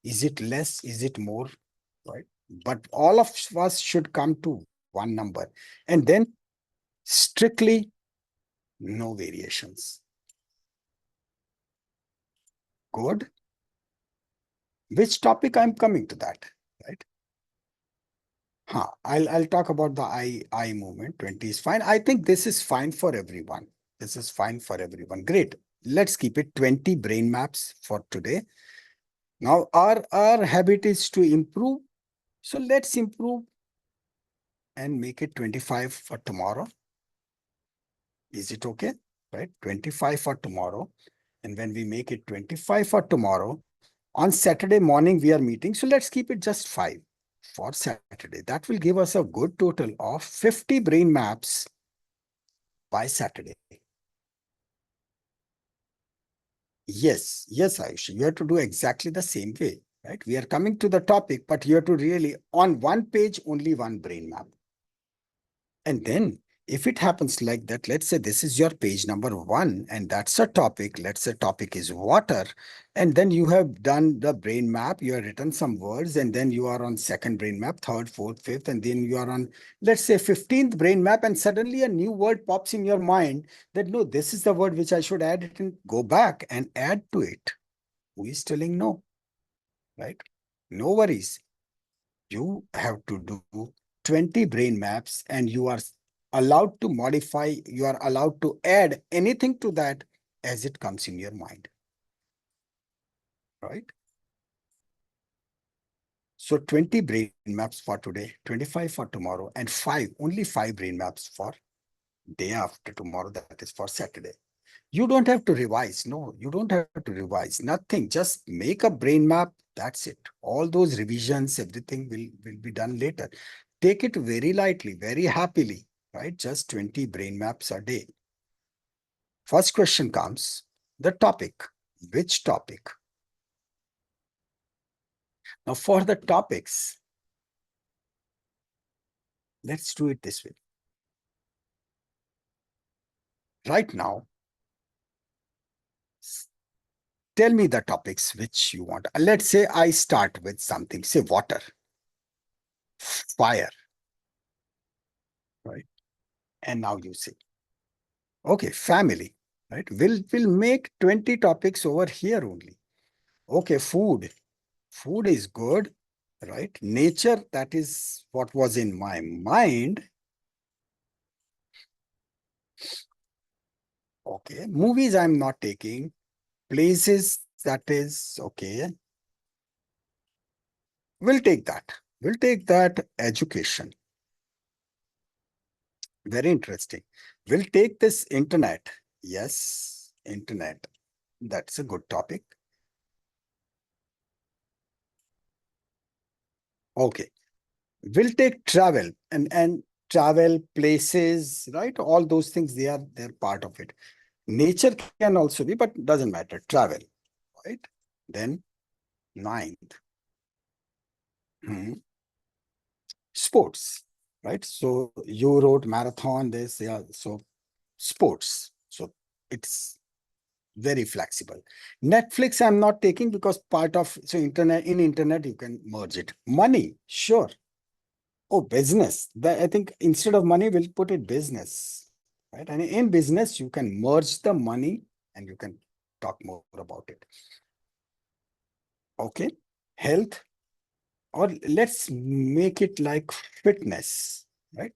Is it less? Is it more? Right? But all of us should come to one number, and then strictly no variations. Good. Which topic I'm coming to that, right? I'll talk about the eye movement. 20 is fine. I think this is fine for everyone. This is fine for everyone. Great. Let's keep it 20 brain maps for today. Now our habit is to improve. So let's improve and make it 25 for tomorrow. Is it okay? Right? 25 for tomorrow. And when we make it 25 for tomorrow, on Saturday morning, we are meeting. So let's keep it just 5 for Saturday. That will give us a good total of 50 brain maps by Saturday. Yes, Ayush, you have to do exactly the same way, right? We are coming to the topic, but you have to really, on one page, only one brain map. And then if it happens like that, let's say this is your page number 1, and that's a topic. Let's say topic is water. And then you have done the brain map, you have written some words, and then you are on second brain map, third, fourth, fifth, and then you are on, let's say 15th brain map, and suddenly a new word pops in your mind that, no, this is the word which I should add it, and go back and add to it. Who is telling no, right? No worries. You have to do 20 brain maps, and you are allowed to modify, you are allowed to add anything to that as it comes in your mind, right? So 20 brain maps for today, 25 for tomorrow, and only 5 brain maps for day after tomorrow, that is for Saturday. You don't have to revise. No, you don't have to revise. Nothing. Just make a brain map. That's it. All those revisions, everything will be done later. Take it very lightly, very happily, right? Just 20 brain maps a day. First question comes, the topic. Which topic? Now for the topics, let's do it this way. Right now, tell me the topics which you want. Let's say I start with something, say water, fire, right? And now you say, okay, family, right? We'll make 20 topics over here only. Okay, food. Food is good, right? Nature, that is what was in my mind. Okay, movies I'm not taking. Places, that is okay. We'll take that. We'll take that. Education. Very interesting. We'll take this internet. Yes, internet. That's a good topic. Okay. We'll take travel and travel places, right? All those things, they're part of it. Nature can also be, but doesn't matter. Travel, right? Then ninth, sports, right? So you wrote marathon, this, yeah. So sports. So it's very flexible. Netflix I'm not taking because part of, so internet you can merge it. Money, sure. Oh, business. I think instead of money, we'll put it business, right? And in business, you can merge the money and you can talk more about it. Okay. Health, or let's make it like fitness, right?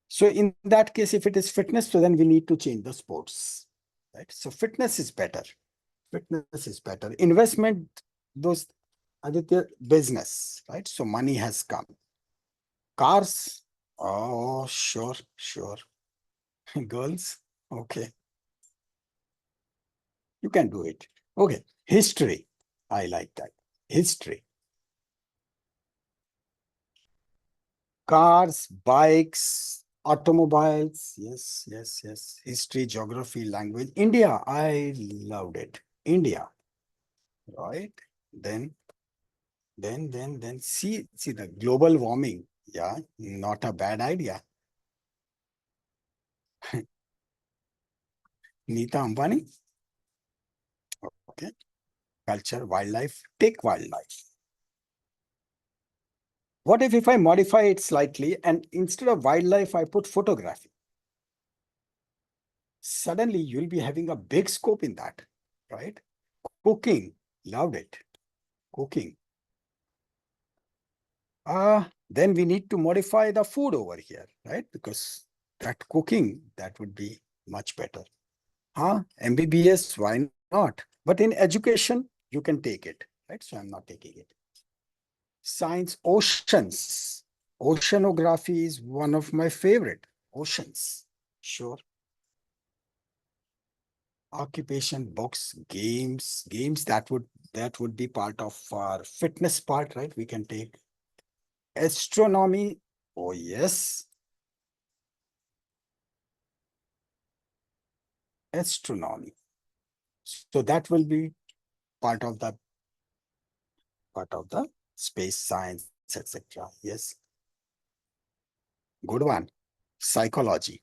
So in that case, if it is fitness, so then we need to change the sports, right? So fitness is better. Fitness is better. Investment, those Aditya, business, right? So money has come. Cars, oh, sure, sure. Girls, okay, you can do it. Okay, history, I like that. History, cars, bikes, automobiles, yes, yes, yes. History, geography, language. India, I loved it. India, right? Then, see the global warming. Yeah, not a bad idea. Nita Ambani, okay. Culture, wildlife, take wildlife. What if I modify it slightly and instead of wildlife, I put photography? Suddenly you'll be having a big scope in that, right? Cooking, loved it. Cooking. Then we need to modify the food over here, right? Because that cooking, that would be much better. MBBS, why not? But in education, you can take it, right? So I'm not taking it. Science, oceans. Oceanography is one of my favorite. Oceans, sure. Occupation, books, games that would be part of our fitness part, right? We can take astronomy. Oh, yes, astronomy. So that will be part of the space science, etc. Yes, good one. Psychology,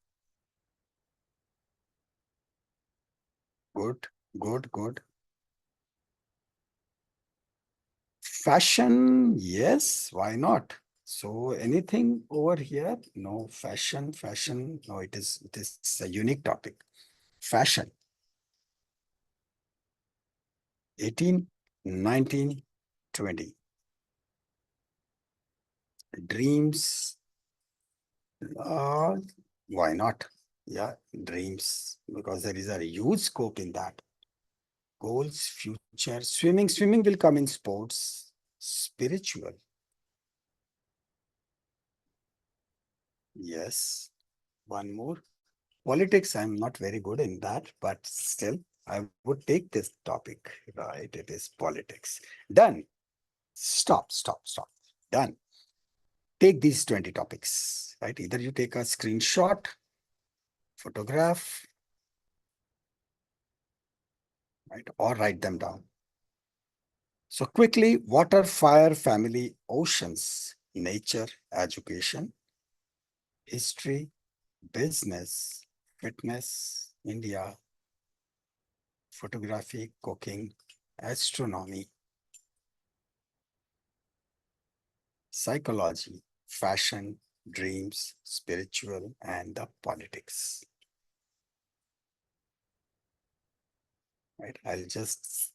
good, good, good. Fashion, yes, why not? So anything over here? No, fashion. No, it is a unique topic. Fashion, 18, 19, 20. Dreams, uh, why not? Yeah, dreams, because there is a huge scope in that. Goals, future, swimming will come in sports. Spiritual, yes. One more. Politics, I'm not very good in that, but still, I would take this topic, right? It is politics. Done. Stop. Done. Take these 20 topics, right? Either you take a screenshot, photograph, right? Or write them down. So quickly, water, fire, family, oceans, nature, education, history, business, fitness, India, photography, cooking, astronomy, psychology, fashion, dreams, spiritual, and the politics. Right? I'll just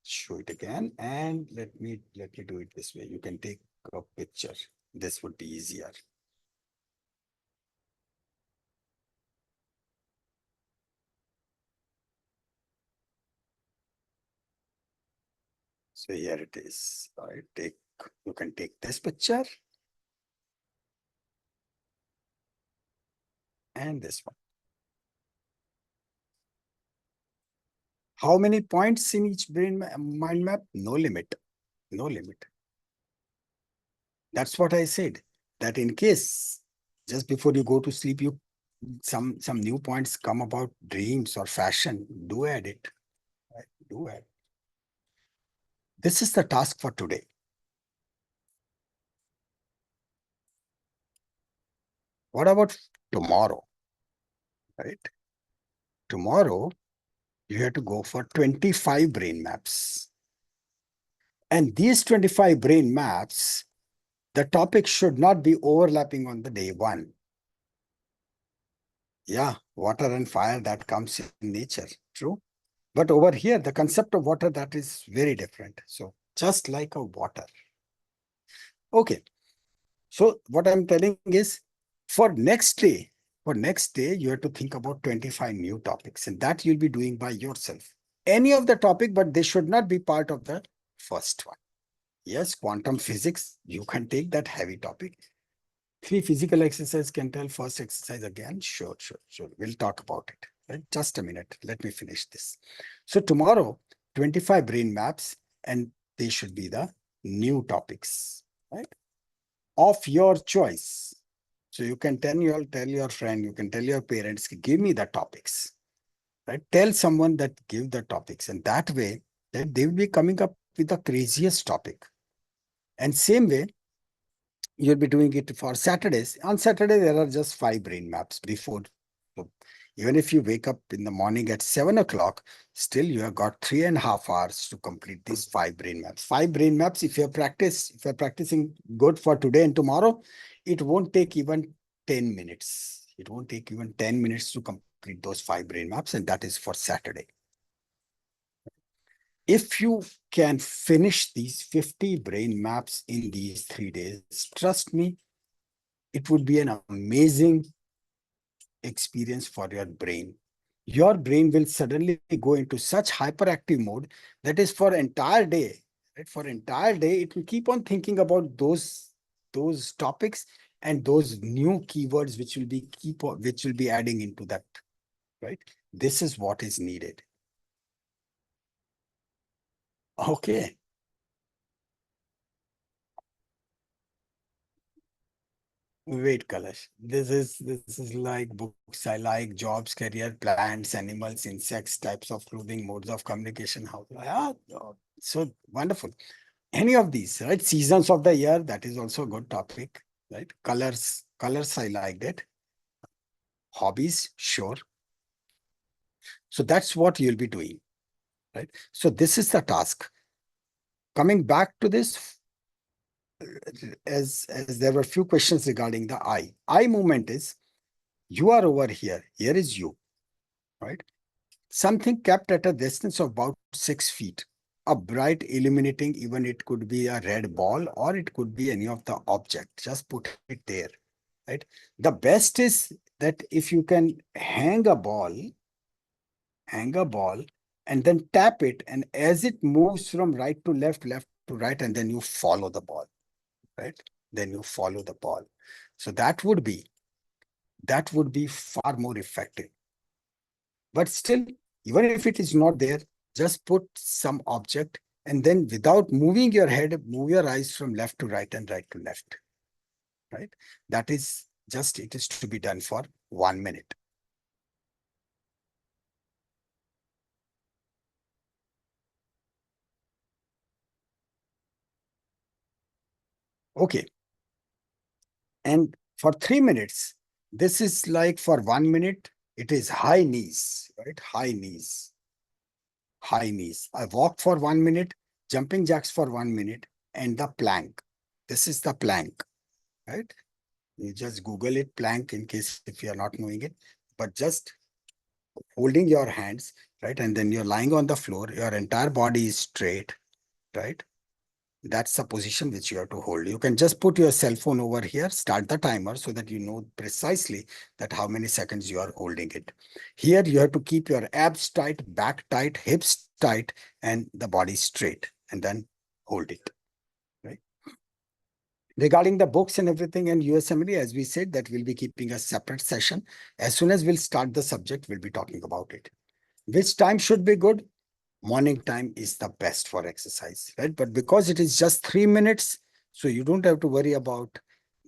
show it again and let me do it this way. You can take a picture. This would be easier. So here it is. You can take this picture and this one. How many points in each mind map? No limit. No limit. That's what I said. That in case just before you go to sleep, you some new points come about dreams or fashion, do add it. Right? Do add. This is the task for today. What about tomorrow? Right? Tomorrow, you have to go for 25 brain maps. And these 25 brain maps, the topic should not be overlapping on the day one. Yeah, water and fire, that comes in nature, true. But over here, the concept of water, that is very different. So just like a water. Okay. So what I'm telling is for next day, you have to think about 25 new topics, and that you'll be doing by yourself. Any of the topic, but they should not be part of the first one. Yes, quantum physics, you can take that heavy topic. 3 physical exercise can tell first exercise again. Sure. We'll talk about it. Right? Just a minute. Let me finish this. So tomorrow, 25 brain maps, and they should be the new topics, right? Of your choice. So you can tell your friend, you can tell your parents, give me the topics. Right? Tell someone that give the topics, and that way that they will be coming up with the craziest topic. And same way, you'll be doing it for Saturdays. On Saturday, there are just 5 brain maps before. So even if you wake up in the morning at 7 o'clock, still you have got 3.5 hours to complete these 5 brain maps. 5 brain maps, if you're practicing good for today and tomorrow, it won't take even 10 minutes. It won't take even 10 minutes to complete those 5 brain maps, and that is for Saturday. If you can finish these 50 brain maps in these 3 days, trust me, it would be an amazing experience for your brain. Your brain will suddenly go into such hyperactive mode that is for entire day. Right? For entire day, it will keep on thinking about those topics and those new keywords which will be adding into that. Right? This is what is needed. Okay. Wait, Kalash. This is like books I like, jobs, career, plants, animals, insects, types of clothing, modes of communication. How? Yeah, so wonderful. Any of these, right? Seasons of the year, that is also a good topic, right? Colors, I liked it. Hobbies, sure. So that's what you'll be doing, right? So this is the task. Coming back to this, as there were few questions regarding the eye. Eye movement is you are over here. Here is you, right? Something kept at a distance of about 6 feet. A bright illuminating, even it could be a red ball or it could be any of the object. Just put it there, right? The best is that if you can hang a ball and then tap it, and as it moves from right to left, left to right, and then you follow the ball, right? Then you follow the ball. So that would be far more effective. But still, even if it is not there, just put some object and then without moving your head, move your eyes from left to right and right to left, right? That is just, it is to be done for 1 minute. Okay. And for 3 minutes, this is like for 1 minute, it is high knees, right? High knees. I walk for 1 minute, jumping jacks for 1 minute, and the plank. This is the plank, right? You just Google it, plank, in case if you are not knowing it, but just holding your hands, right? And then you're lying on the floor, your entire body is straight, right? That's the position which you have to hold. You can just put your cell phone over here, start the timer so that you know precisely that how many seconds you are holding it. Here you have to keep your abs tight, back tight, hips tight, and the body straight, and then hold it, right? Regarding the books and everything and USMLE, as we said, that we'll be keeping a separate session. As soon as we'll start the subject, we'll be talking about it. Which time should be good? Morning time is the best for exercise, right? But because it is just 3 minutes, so you don't have to worry about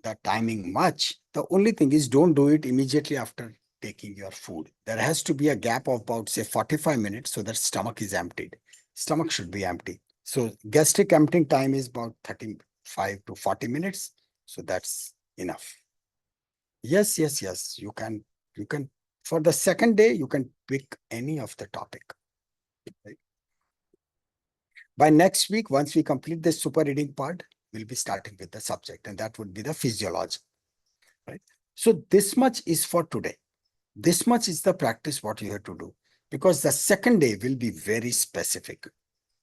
the timing much. The only thing is don't do it immediately after taking your food. There has to be a gap of about, say, 45 minutes so that stomach is emptied. Stomach should be empty. So gastric emptying time is about 35 to 40 minutes. So that's enough. Yes. You can, for the second day, you can pick any of the topic. Right? By next week, once we complete the super reading part, we'll be starting with the subject, and that would be the physiology. Right? So this much is for today. This much is the practice what you have to do, because the second day will be very specific.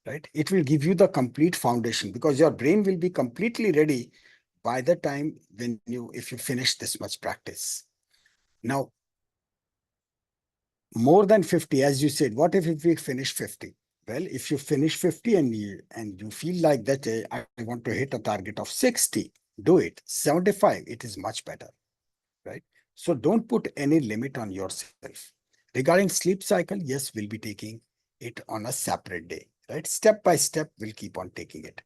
Right? It will give you the complete foundation, because your brain will be completely ready by the time if you finish this much practice. Now, more than 50, as you said, what if we finish 50? Well, if you finish 50 and you feel like that I want to hit a target of 60, do it. 75, it is much better, right? So don't put any limit on yourself. Regarding sleep cycle, yes, we'll be taking it on a separate day, right? Step by step, we'll keep on taking it.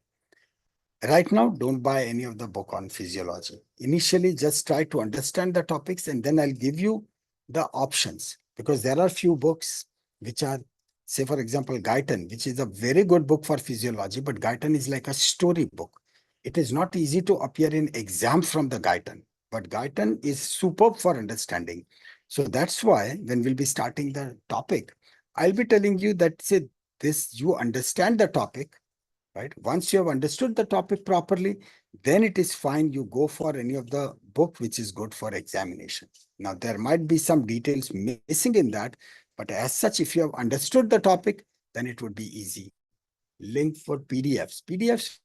Right now, don't buy any of the book on physiology. Initially, just try to understand the topics, and then I'll give you the options, because there are few books which are, say for example, Guyton, which is a very good book for physiology, but Guyton is like a story book. It is not easy to appear in exams from the Guyton, but Guyton is superb for understanding. So that's why when we'll be starting the topic, I'll be telling you that, say, this, you understand the topic, right? Once you have understood the topic properly, then it is fine. You go for any of the book which is good for examination. Now, there might be some details missing in that, but as such, if you have understood the topic, then it would be easy. Link for PDFs. PDFs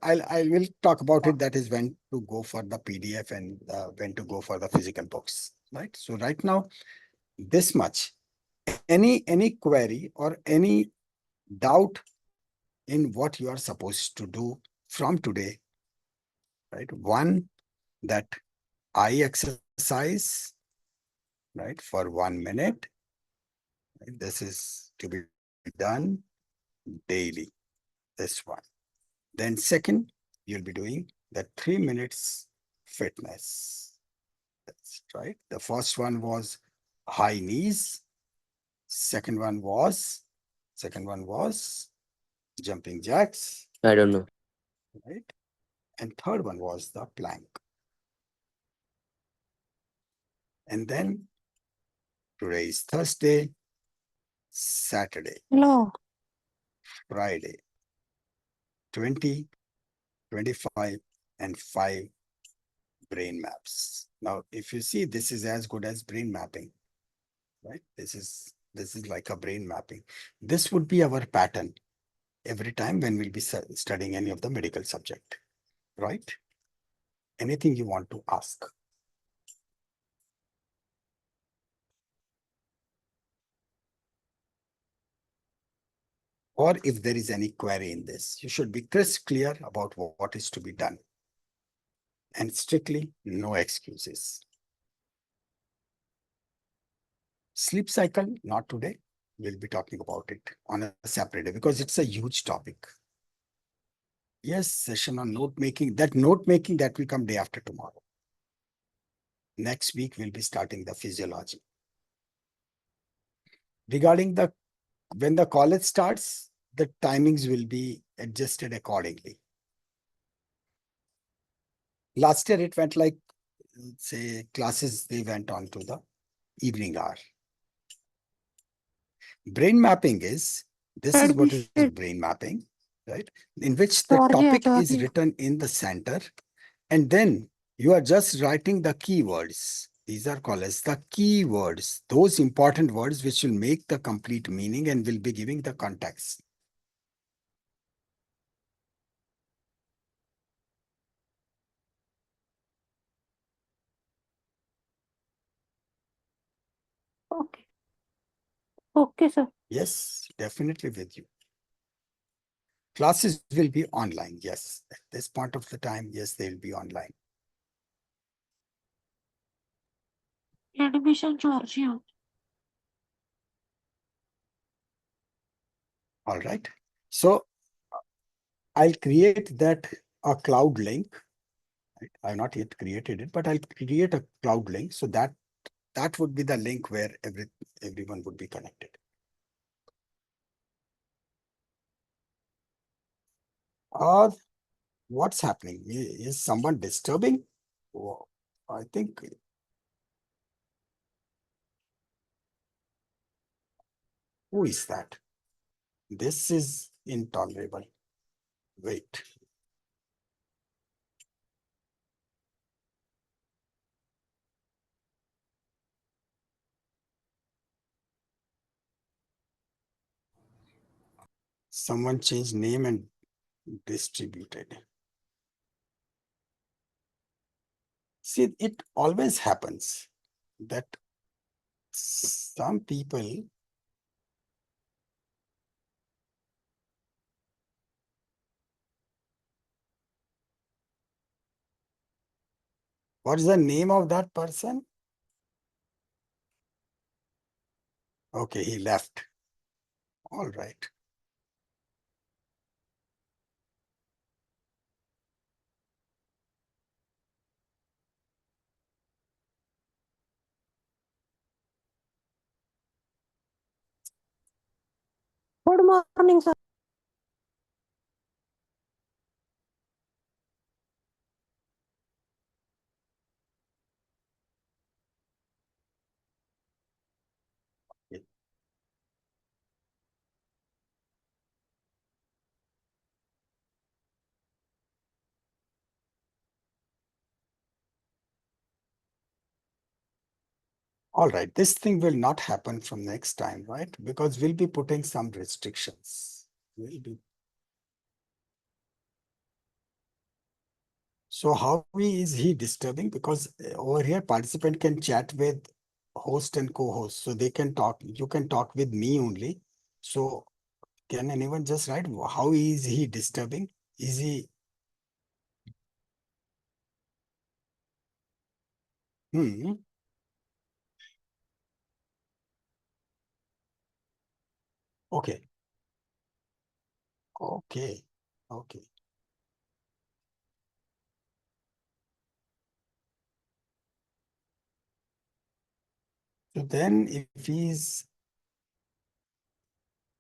I will talk about it. That is when to go for the PDF and when to go for the physical books, right? So right now, this much. Any query or any doubt in what you are supposed to do from today, right? One, that eye exercise, right, for 1 minute. Right? This is to be done daily, this one. Then second, you'll be doing the 3 minutes fitness. That's right. The first one was high knees. Second one was jumping jacks, I don't know. right? And third one was the plank. And then today is Thursday, Saturday, No. Friday, 20, 25, and 5 brain maps. Now, if you see, this is as good as brain mapping, right? This is like a brain mapping. This would be our pattern every time when we'll be studying any of the medical subject, right? Anything you want to ask? Or if there is any query in this, you should be crystal clear about what is to be done. And strictly no excuses. Sleep cycle, not today. We'll be talking about it on a separate day because it's a huge topic. Yes, session on note making. That note making, that will come day after tomorrow. Next week, we'll be starting the physiology. Regarding when the college starts, the timings will be adjusted accordingly. Last year, it went like, say, classes, they went on to the evening hour. Brain mapping is, this is what is Admission. brain mapping, right? In which the Sorry, topic is Ajani. written in the center, and then you are just writing the keywords. These are called as the keywords, those important words which will make the complete meaning and will be giving the context. Okay. Okay, sir. Yes, definitely with you. Classes will be online. Yes, at this point of the time, yes, they will be online. Admission Georgia. All right. So I'll create that a cloud link. I've not yet created it, but I'll create a cloud link so that would be the link where everyone would be connected. Or what's happening? Is someone disturbing? Oh, I think Who is that? This is intolerable. Wait. Someone changed name and distributed. See, it always happens that some people what's the name of that person? Okay, he left. All right. Good morning, sir. All right, this thing will not happen from next time, right? Because we'll be putting some restrictions. We'll be. So how is he disturbing? Because over here, participant can chat with host and co-host. So they can talk, you can talk with me only. So can anyone just write, how is he disturbing? Is he, okay, okay, okay. So then if he's,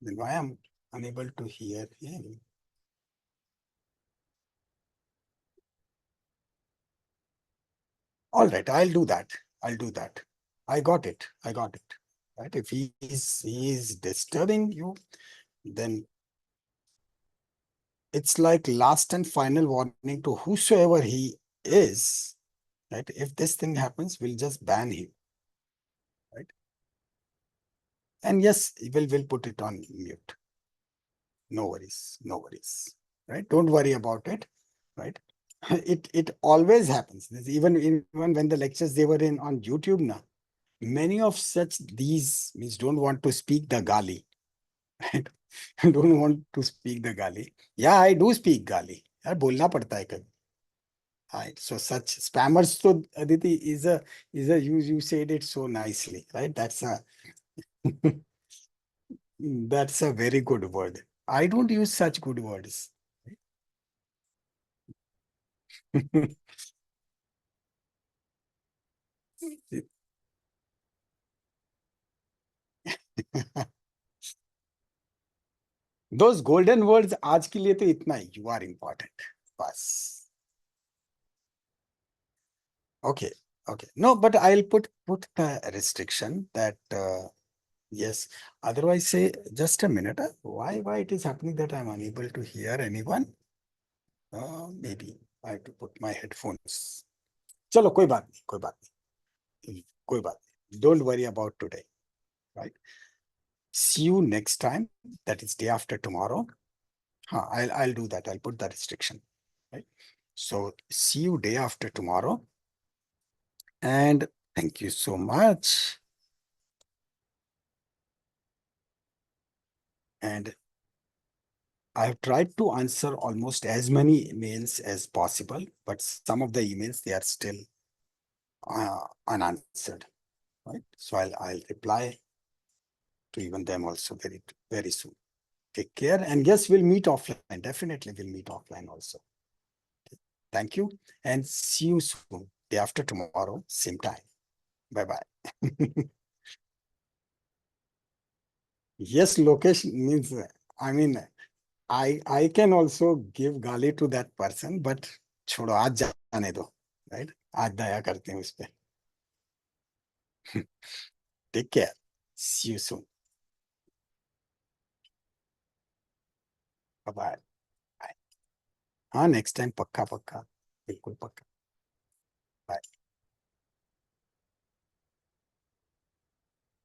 then why I'm unable to hear him? All right, I'll do that. I'll do that. I got it. I got it. Right. If he is disturbing you, then it's like last and final warning to whosoever he is. Right. If this thing happens, we'll just ban him. Right. And yes, we'll put it on mute. No worries. No worries. Right. Don't worry about it. Right. It always happens. Even when the lectures they were in on YouTube now. Many of such these means don't want to speak the Gali. Right? Don't want to speak the Gali. Yeah, I do speak Gali. यार बोलना पड़ता है कभी. Right. So such spammers. So Aditi is a you said it so nicely, right? That's a very good word. I don't use such good words. Those golden words आज के लिए तो इतना ही. You are important. बस. Okay. Okay. No, but I'll put the restriction that yes. Otherwise, say just a minute. Why it is happening that I'm unable to hear anyone? Maybe I have to put my headphones. चलो कोई बात नहीं, कोई बात नहीं, कोई बात नहीं. Don't worry about today, right? See you next time. That is day after tomorrow. I'll do that. I'll put the restriction, right? So see you day after tomorrow. And thank you so much. And I have tried to answer almost as many emails as possible, but some of the emails, they are still unanswered, right? So I'll reply to even them also very soon. Take care. And yes, we'll meet offline. Definitely we'll meet offline also. Thank you and see you soon. Day after tomorrow, same time. Bye-bye. Yes, location means, I mean, I can also give गाली to that person, but छोड़ो आज जाने दो, right? आज दया करते हैं उस पे. Take care. See you soon. Bye bye. हाँ नेक्स्ट टाइम पक्का पक्का, बिल्कुल पक्का। Bye.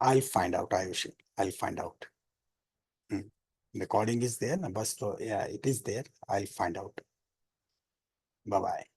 I'll find out, Ayushi. I'll find out. Hmm. Recording is there, na? Bas to, yeah, it is there. I'll find out. Bye bye.